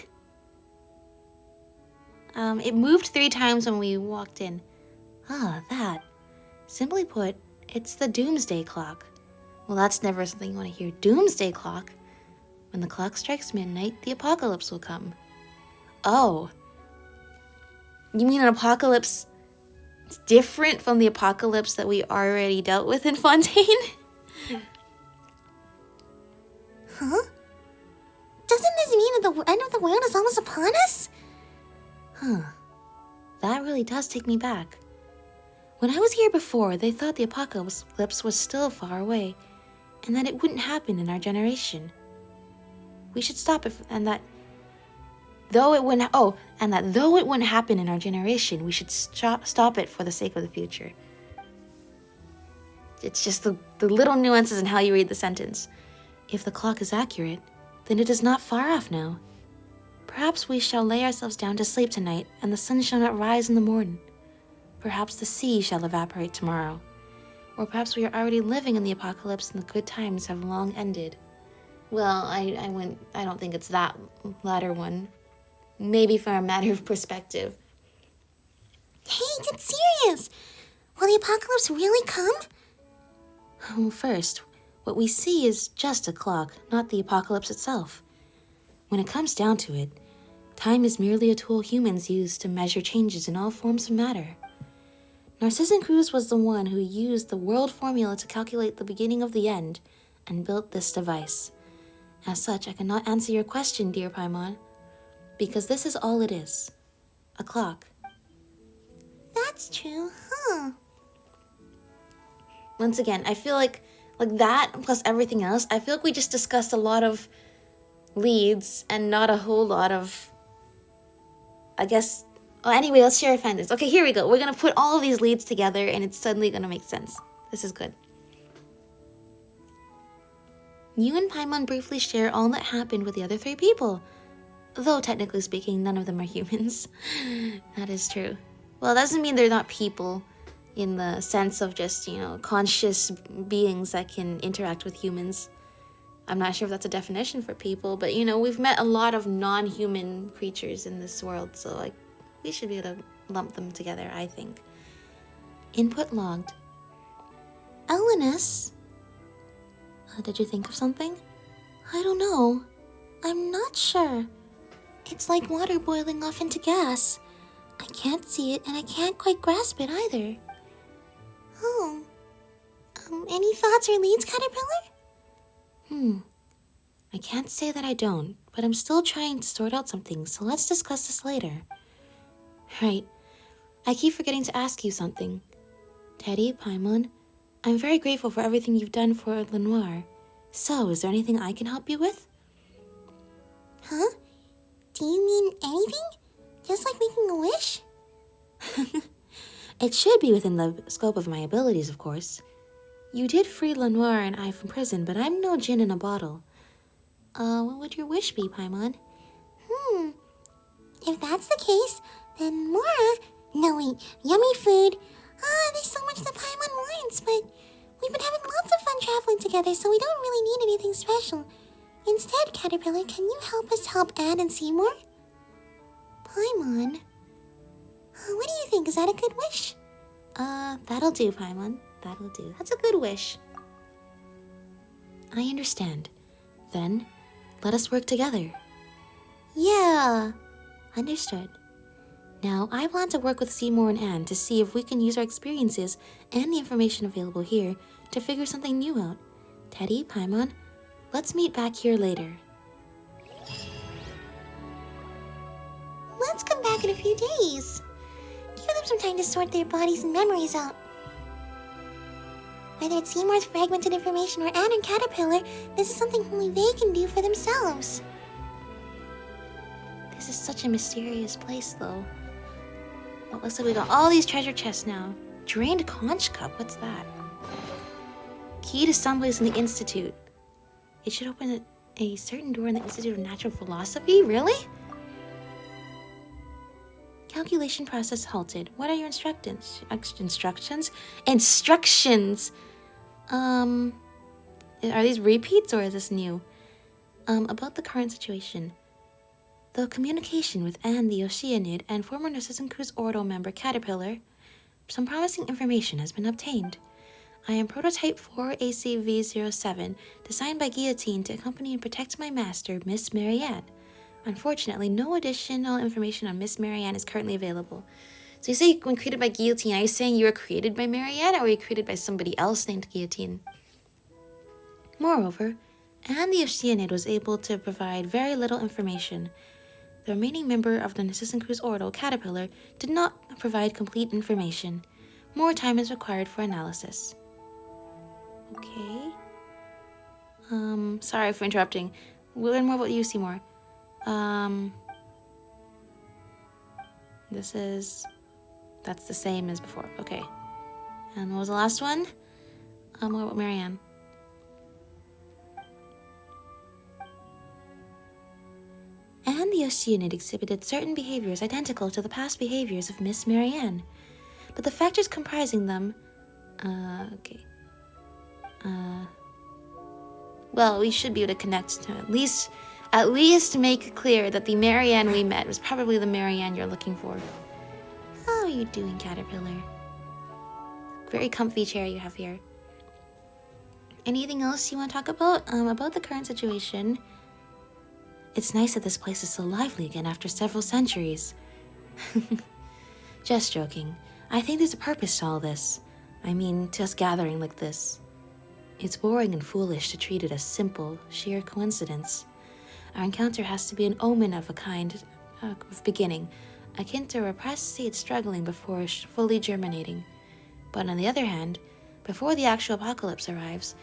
It moved 3 times when we walked in. Ah, that. Simply put, it's the doomsday clock. Well, that's never something you want to hear. Doomsday clock? When the clock strikes midnight, the apocalypse will come. Oh. You mean an apocalypse different from the apocalypse that we already dealt with in Fontaine? Huh? Doesn't this mean that the end of the world is almost upon us? Huh. That really does take me back. When I was here before, they thought the apocalypse was still far away, and that it wouldn't happen in our generation. We should stop it, and that though it wouldn't happen in our generation, we should stop it for the sake of the future. It's just the little nuances in how you read the sentence. If the clock is accurate, then it is not far off now. Perhaps we shall lay ourselves down to sleep tonight, and the sun shall not rise in the morning. Perhaps the sea shall evaporate tomorrow. Or perhaps we are already living in the apocalypse and the good times have long ended. Well, I don't think it's that latter one. Maybe from a matter of perspective. Hey, get serious! Will the apocalypse really come? Well, first, what we see is just a clock, not the apocalypse itself. When it comes down to it, time is merely a tool humans use to measure changes in all forms of matter. Narzissenkreuz was the one who used the world formula to calculate the beginning of the end and built this device. As such, I cannot answer your question, dear Paimon, because this is all it is. A clock. That's true, huh? Once again, I feel like that plus everything else, I feel like we just discussed a lot of leads and not a whole lot of, I guess. Oh, anyway, let's share our findings. Okay, here we go. We're gonna put all of these leads together and it's suddenly gonna make sense. This is good. You and Paimon briefly share all that happened with the other 3 people. Though technically speaking, none of them are humans. That is true. Well, that doesn't mean they're not people in the sense of just, conscious beings that can interact with humans. I'm not sure if that's a definition for people, but, we've met a lot of non-human creatures in this world, so, we should be able to lump them together, I think. Input logged. Elenus? Did you think of something? I don't know. I'm not sure. It's like water boiling off into gas. I can't see it and I can't quite grasp it either. Oh. Any thoughts or leads, Caterpillar? I can't say that I don't, but I'm still trying to sort out something, so let's discuss this later. Right. I keep forgetting to ask you something. Teddy, Paimon, I'm very grateful for everything you've done for Lenoir. So, is there anything I can help you with? Huh? Do you mean anything? Just like making a wish? It should be within the scope of my abilities, of course. You did free Lenoir and I from prison, but I'm no gin in a bottle. What would your wish be, Paimon? If that's the case, then Mora... No, wait. Yummy food. There's so much that Paimon wants, but we've been having lots of fun traveling together, so we don't really need anything special. Instead, Caterpillar, can you help us help Anne and Seymour? Paimon? What do you think? Is that a good wish? That'll do, Paimon. That'll do. That's a good wish. I understand. Then, let us work together. Yeah. Understood. Now, I plan to work with Seymour and Anne to see if we can use our experiences and the information available here to figure something new out. Teddy, Paimon, let's meet back here later. Let's come back in a few days. Give them some time to sort their bodies and memories out. Whether it's Seymour's fragmented information or Anne and Caterpillar, this is something only they can do for themselves. This is such a mysterious place, though. Well, looks like we got all these treasure chests now. Drained conch cup, what's that? Key to someplace in the Institute. It should open a certain door in the Institute of Natural Philosophy? Really? Calculation process halted. What are your instructions? Instructions! Are these repeats or is this new? About the current situation. The communication with Anne the Oceanid and former Narzissenkreuz Ordo member Caterpillar, some promising information has been obtained. I am Prototype 4ACV07, designed by Guillotine to accompany and protect my master, Miss Marianne. Unfortunately, no additional information on Miss Marianne is currently available. So you say when created by Guillotine, are you saying you were created by Marianne or were you created by somebody else named Guillotine? Moreover, Anne the Oceanid was able to provide very little information. The remaining member of the Narzissenkreuz Ordo, Caterpillar, did not provide complete information. More time is required for analysis. Okay. Sorry for interrupting. We'll learn more about you, Seymour. That's the same as before. Okay. And what was the last one? What about Marianne? Anne the Oceanid exhibited certain behaviors identical to the past behaviors of Miss Marianne, but the factors comprising them, okay. Well, we should be able to connect to at least make clear that the Marianne we met was probably the Marianne you're looking for. Oh, you doing, Caterpillar? Very comfy chair you have here. Anything else you want to talk about? About the current situation. It's nice that this place is so lively again after several centuries. Just joking. I think there's a purpose to all this. I mean, to us gathering like this. It's boring and foolish to treat it as simple, sheer coincidence. Our encounter has to be an omen of a kind of beginning, akin to a repressed seed struggling before fully germinating. But on the other hand, before the actual apocalypse arrives,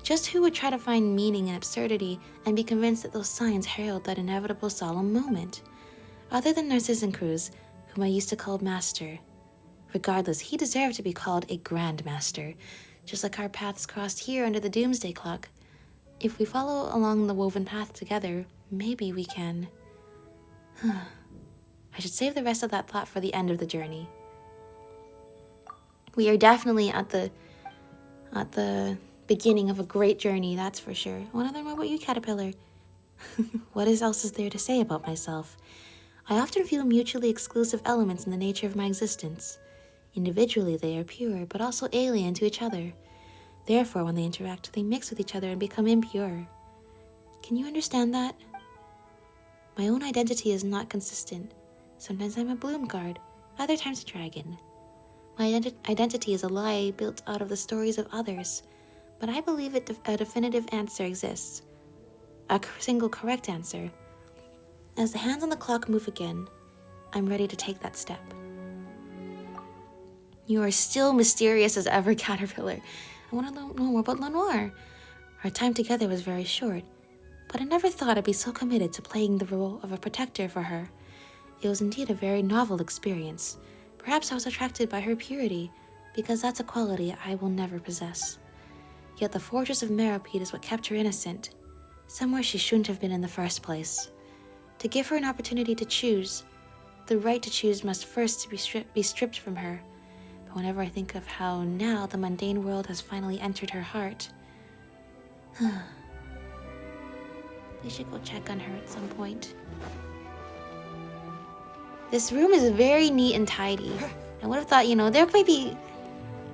just who would try to find meaning in absurdity and be convinced that those signs herald that inevitable solemn moment? Other than Narzissenkreuz, whom I used to call Master. Regardless, he deserved to be called a Grand Master, just like our paths crossed here under the Doomsday Clock. If we follow along the woven path together, maybe we can... I should save the rest of that thought for the end of the journey. We are definitely at the beginning of a great journey, that's for sure. I want to learn more about you, Caterpillar. What else is there to say about myself? I often feel mutually exclusive elements in the nature of my existence. Individually, they are pure, but also alien to each other. Therefore, when they interact, they mix with each other and become impure. Can you understand that? My own identity is not consistent. Sometimes I'm a bloom guard, other times a dragon. My identity is a lie built out of the stories of others, but I believe a definitive answer exists. A single correct answer. As the hands on the clock move again, I'm ready to take that step. You are still mysterious as ever, Caterpillar. I want to know more about Lenoir. Our time together was very short, but I never thought I'd be so committed to playing the role of a protector for her. It was indeed a very novel experience. Perhaps I was attracted by her purity, because that's a quality I will never possess. Yet the fortress of Meropide is what kept her innocent, somewhere she shouldn't have been in the first place. To give her an opportunity to choose, the right to choose must first be stripped from her. But whenever I think of how now the mundane world has finally entered her heart, we should go check on her at some point. This room is very neat and tidy. I would have thought, there might be...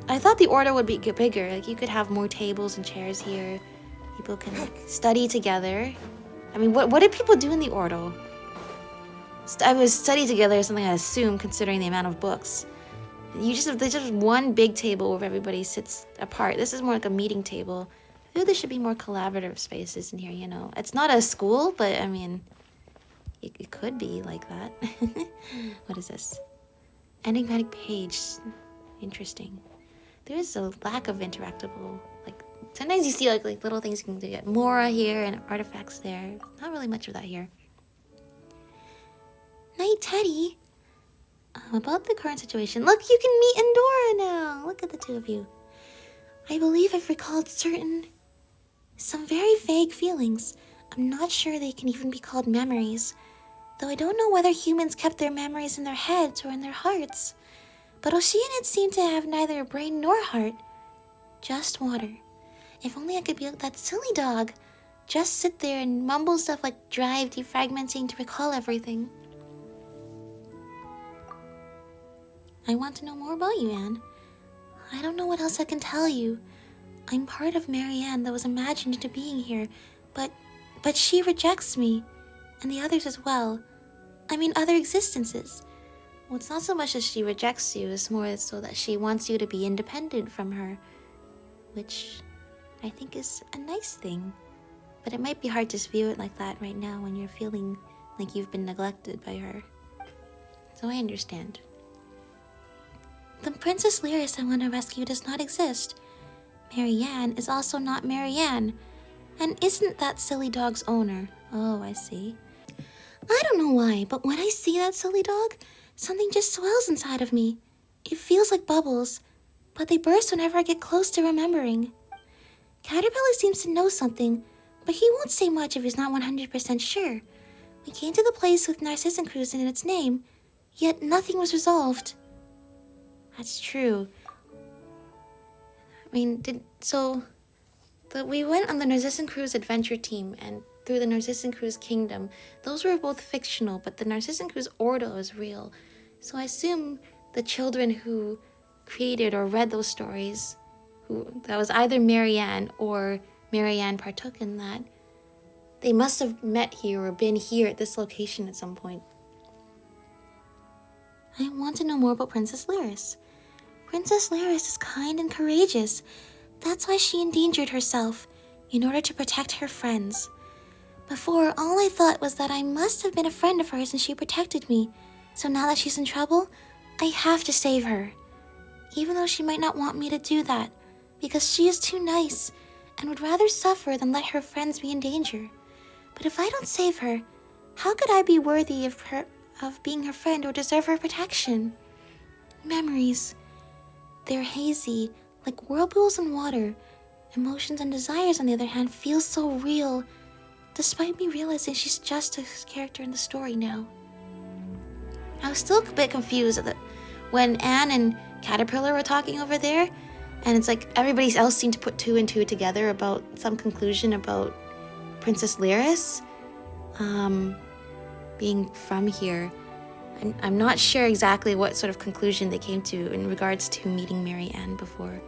I thought the Ordo would be bigger. Like, you could have more tables and chairs here. People can, study together. I mean, what did people do in the Ordo? I was study together is something I assume, considering the amount of books. There's just one big table where everybody sits apart. This is more like a meeting table. I feel there should be more collaborative spaces in here, It's not a school, but, I mean... It could be like that. What is this? Enigmatic page. Interesting. There's a lack of interactable, sometimes you see like little things you can get Mora here and artifacts there. Not really much of that here. Night, Teddy. About the current situation. Look, you can meet Endora now. Look at the two of you. I believe I've recalled some very vague feelings. I'm not sure they can even be called memories. Though I don't know whether humans kept their memories in their heads or in their hearts. But Oceanids seem to have neither a brain nor heart. Just water. If only I could be like that silly dog. Just sit there and mumble stuff like drive defragmenting to recall everything. I want to know more about you, Anne. I don't know what else I can tell you. I'm part of Marianne that was imagined into being here, but she rejects me. And the others as well. I mean, other existences. Well, it's not so much that she rejects you, it's more so that she wants you to be independent from her. Which I think is a nice thing. But it might be hard to view it like that right now when you're feeling like you've been neglected by her. So I understand. The Princess Lyris I want to rescue does not exist. Marianne is also not Marianne. And isn't that silly dog's owner. Oh, I see. I don't know why, but when I see that silly dog, something just swells inside of me. It feels like bubbles, but they burst whenever I get close to remembering. Caterpillar seems to know something, but he won't say much if he's not 100% sure. We came to the place with Narzissenkreuz in its name, yet nothing was resolved. That's true. I mean, we went on the Narzissenkreuz adventure team and through the Narzissenkreuz kingdom. Those were both fictional, but the Narzissenkreuz Ordo is real. So I assume the children who created or read those stories, that was either Marianne or Marianne partook in that, they must have met here or been here at this location at some point. I want to know more about Princess Lyris. Princess Lyris is kind and courageous. That's why she endangered herself, in order to protect her friends. Before, all I thought was that I must have been a friend of hers and she protected me. So now that she's in trouble, I have to save her. Even though she might not want me to do that, because she is too nice and would rather suffer than let her friends be in danger. But if I don't save her, how could I be worthy of being her friend or deserve her protection? Memories. They're hazy, like whirlpools in water. Emotions and desires, on the other hand, feel so real, despite me realizing she's just a character in the story now. I was still a bit confused when Anne and Caterpillar were talking over there, and it's like everybody else seemed to put two and two together about some conclusion about Princess Lyris being from here. I'm not sure exactly what sort of conclusion they came to in regards to meeting Marianne before.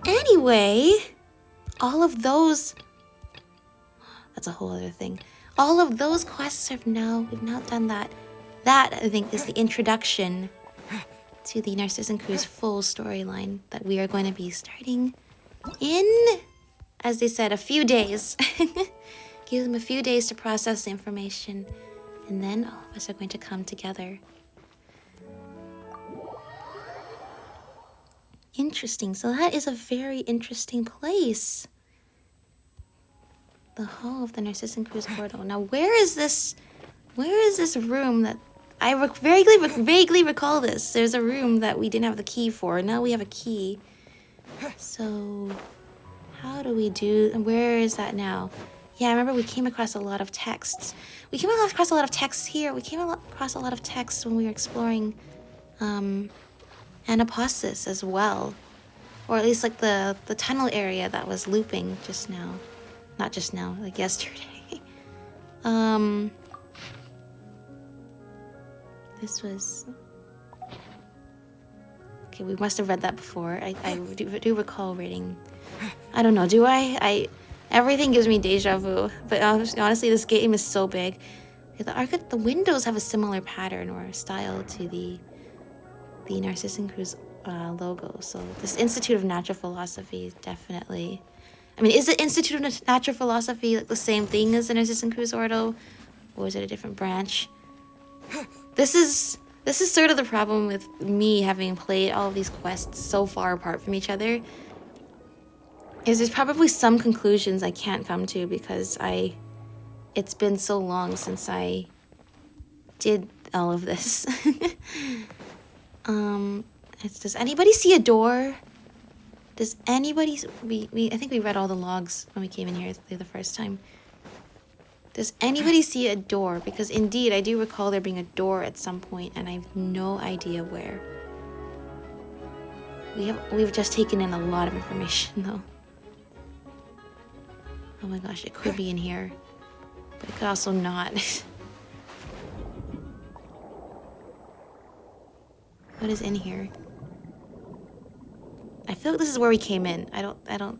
Anyway, all of those... That's a whole other thing. All of those quests we've now done that. That, I think, is the introduction to the Narzissenkreuz full storyline that we are going to be starting in, as they said, a few days. Give them a few days to process the information, and then all of us are going to come together. Interesting. So that is a very interesting place. The Hall of the Narzissenkreuz Ordo. Now, where is this room that I vaguely recall this? There's a room that we didn't have the key for. Now we have a key. So, how do we do? Where is that now? Yeah, I remember we came across a lot of texts. We came across a lot of texts here. We came across a lot of texts when we were exploring Anapostis as well. Or at least like the tunnel area that was looping just now. Not just now, like yesterday. This was... Okay, we must have read that before. I do recall reading... I don't know, do I? Everything gives me deja vu. But honestly, this game is so big. The windows have a similar pattern or style to the Narzissenkreuz logo. So this Institute of Natural Philosophy is definitely... I mean, is the Institute of Natural Philosophy like the same thing as the Narzissenkreuz Ordo? Or is it a different branch? This is sort of the problem with me having played all of these quests so far apart from each other. Is there's probably some conclusions I can't come to because it's been so long since I did all of this. Does anybody see a door? Does anybody... I think we read all the logs when we came in here the first time. Does anybody see a door? Because indeed, I do recall there being a door at some point, and I have no idea where. We've just taken in a lot of information, though. Oh my gosh, it could be in here. But it could also not. What is in here? I feel like this is where we came in. I don't...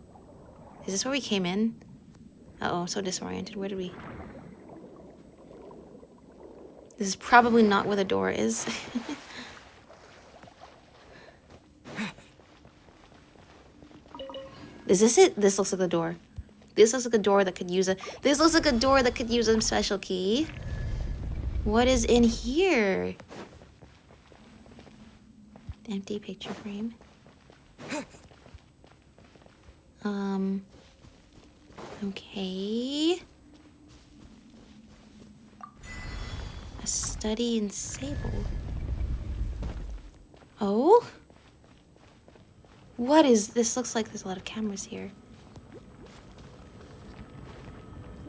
Is this where we came in? Uh-oh, I'm so disoriented. Where did we... This is probably not where the door is. Is this it? This looks like the door. This looks like a door that could use a... This looks like a door that could use a special key. What is in here? Empty picture frame. Okay. A study in sable. Oh? What is this? Looks like there's a lot of cameras here.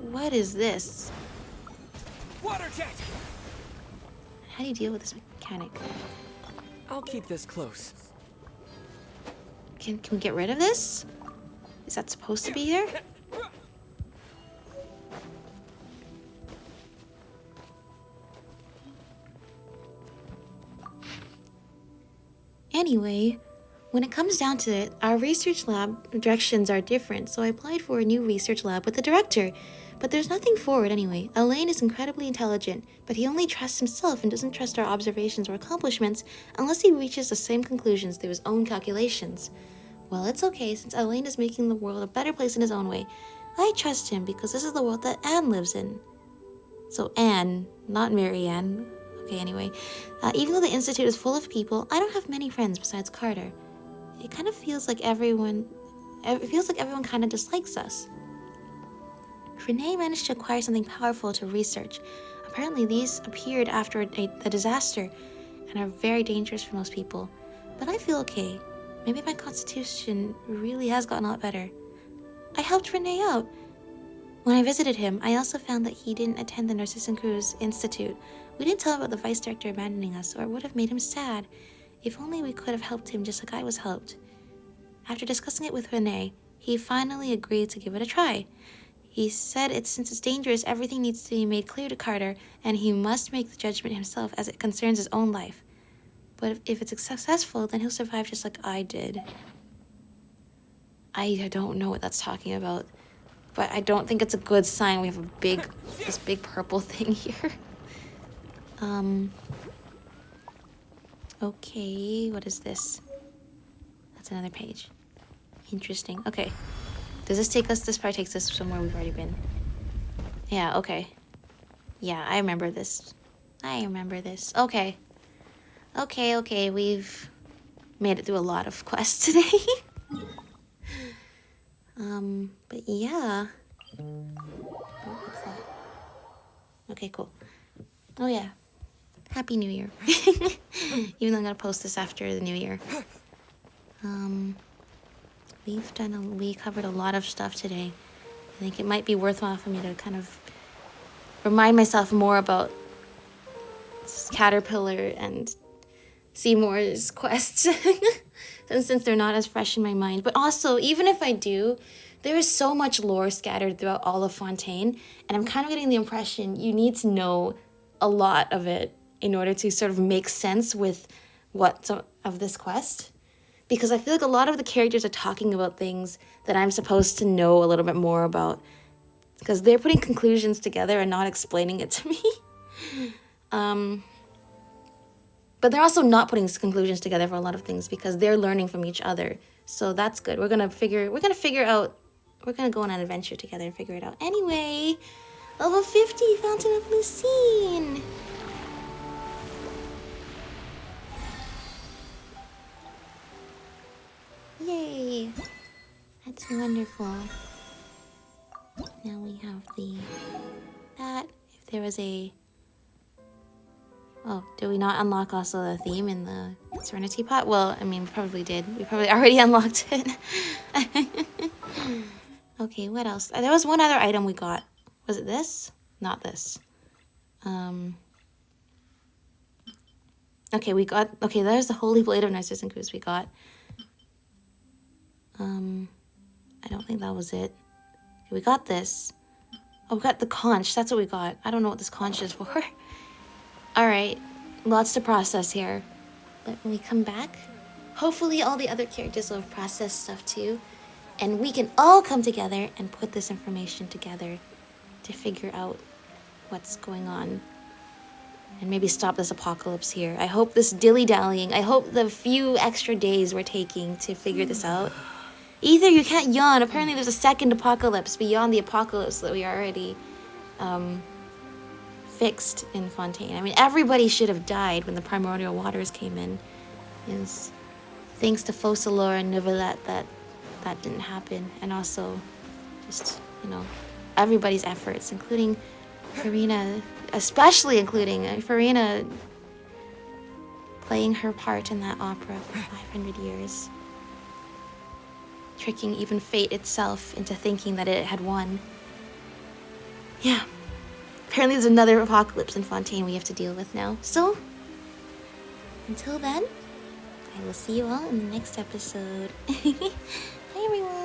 What is this? Water jet! How do you deal with this mechanic? I'll keep this close. Can we get rid of this? Is that supposed to be here? Anyway, when it comes down to it, our research lab directions are different, so I applied for a new research lab with the director. But there's nothing for it anyway. Elaine is incredibly intelligent, but he only trusts himself and doesn't trust our observations or accomplishments unless he reaches the same conclusions through his own calculations. Well, it's okay, since Elaine is making the world a better place in his own way. I trust him because this is the world that Anne lives in. So Anne, not Mary Ann. Okay, anyway. Even though the Institute is full of people, I don't have many friends besides Carter. It kind of feels like everyone kind of dislikes us. Renee managed to acquire something powerful to research. Apparently these appeared after a disaster and are very dangerous for most people. But I feel okay. Maybe my constitution really has gotten a lot better. I helped Renee out. When I visited him, I also found that he didn't attend the Narzissenkreuz Institute. We didn't tell him about the vice director abandoning us, or it would have made him sad. If only we could have helped him just like I was helped. After discussing it with Renee, he finally agreed to give it a try. He said since it's dangerous, everything needs to be made clear to Carter, and he must make the judgment himself as it concerns his own life. But if it's successful, then he'll survive just like I did. I don't know what that's talking about, but I don't think it's a good sign. We have this big purple thing here. Okay, what is this? That's another page. Interesting. Okay. Does this take us? This probably takes us somewhere we've already been. Yeah, okay. Yeah, I remember this. Okay. Okay, we've made it through a lot of quests today. But yeah. Oh, what's that? Okay, cool. Oh yeah. Happy New Year. Even though I'm gonna post this after the New Year. We covered a lot of stuff today. I think it might be worthwhile for me to kind of remind myself more about Caterpillar and Seymour's quests, since they're not as fresh in my mind. But also, even if I do, there is so much lore scattered throughout all of Fontaine, and I'm kind of getting the impression you need to know a lot of it in order to sort of make sense with of this quest. Because I feel like a lot of the characters are talking about things that I'm supposed to know a little bit more about. Because they're putting conclusions together and not explaining it to me. But they're also not putting conclusions together for a lot of things because they're learning from each other. So that's good. We're gonna go on an adventure together and figure it out. Anyway, level 50, Fountain of Lucine. Yay! That's wonderful. Now we have that. If there was a... Oh, did we not unlock also the theme in the Serenity pot? Well, I mean, we probably did. We probably already unlocked it. Okay, what else? There was one other item we got. Was it this? Not this. Okay, there's the Holy Blade of Narzissenkreuz we got. I don't think that was it. Okay, we got this. Oh, we got the conch. That's what we got. I don't know what this conch is for. Alright, lots to process here. But when we come back, hopefully all the other characters will have processed stuff too. And we can all come together and put this information together to figure out what's going on. And maybe stop this apocalypse here. I hope this dilly-dallying, I hope the few extra days we're taking to figure this out. Ether, you can't yawn. Apparently there's a second apocalypse beyond the apocalypse that we already fixed in Fontaine. I mean, everybody should have died when the primordial waters came in. It was thanks to Focalor and Neuvillette that didn't happen. And also just, everybody's efforts, including Farina, especially including Farina playing her part in that opera for 500 years. Tricking even fate itself into thinking that it had won. Yeah. Apparently there's another apocalypse in Fontaine we have to deal with now. So, until then, I will see you all in the next episode. Bye everyone!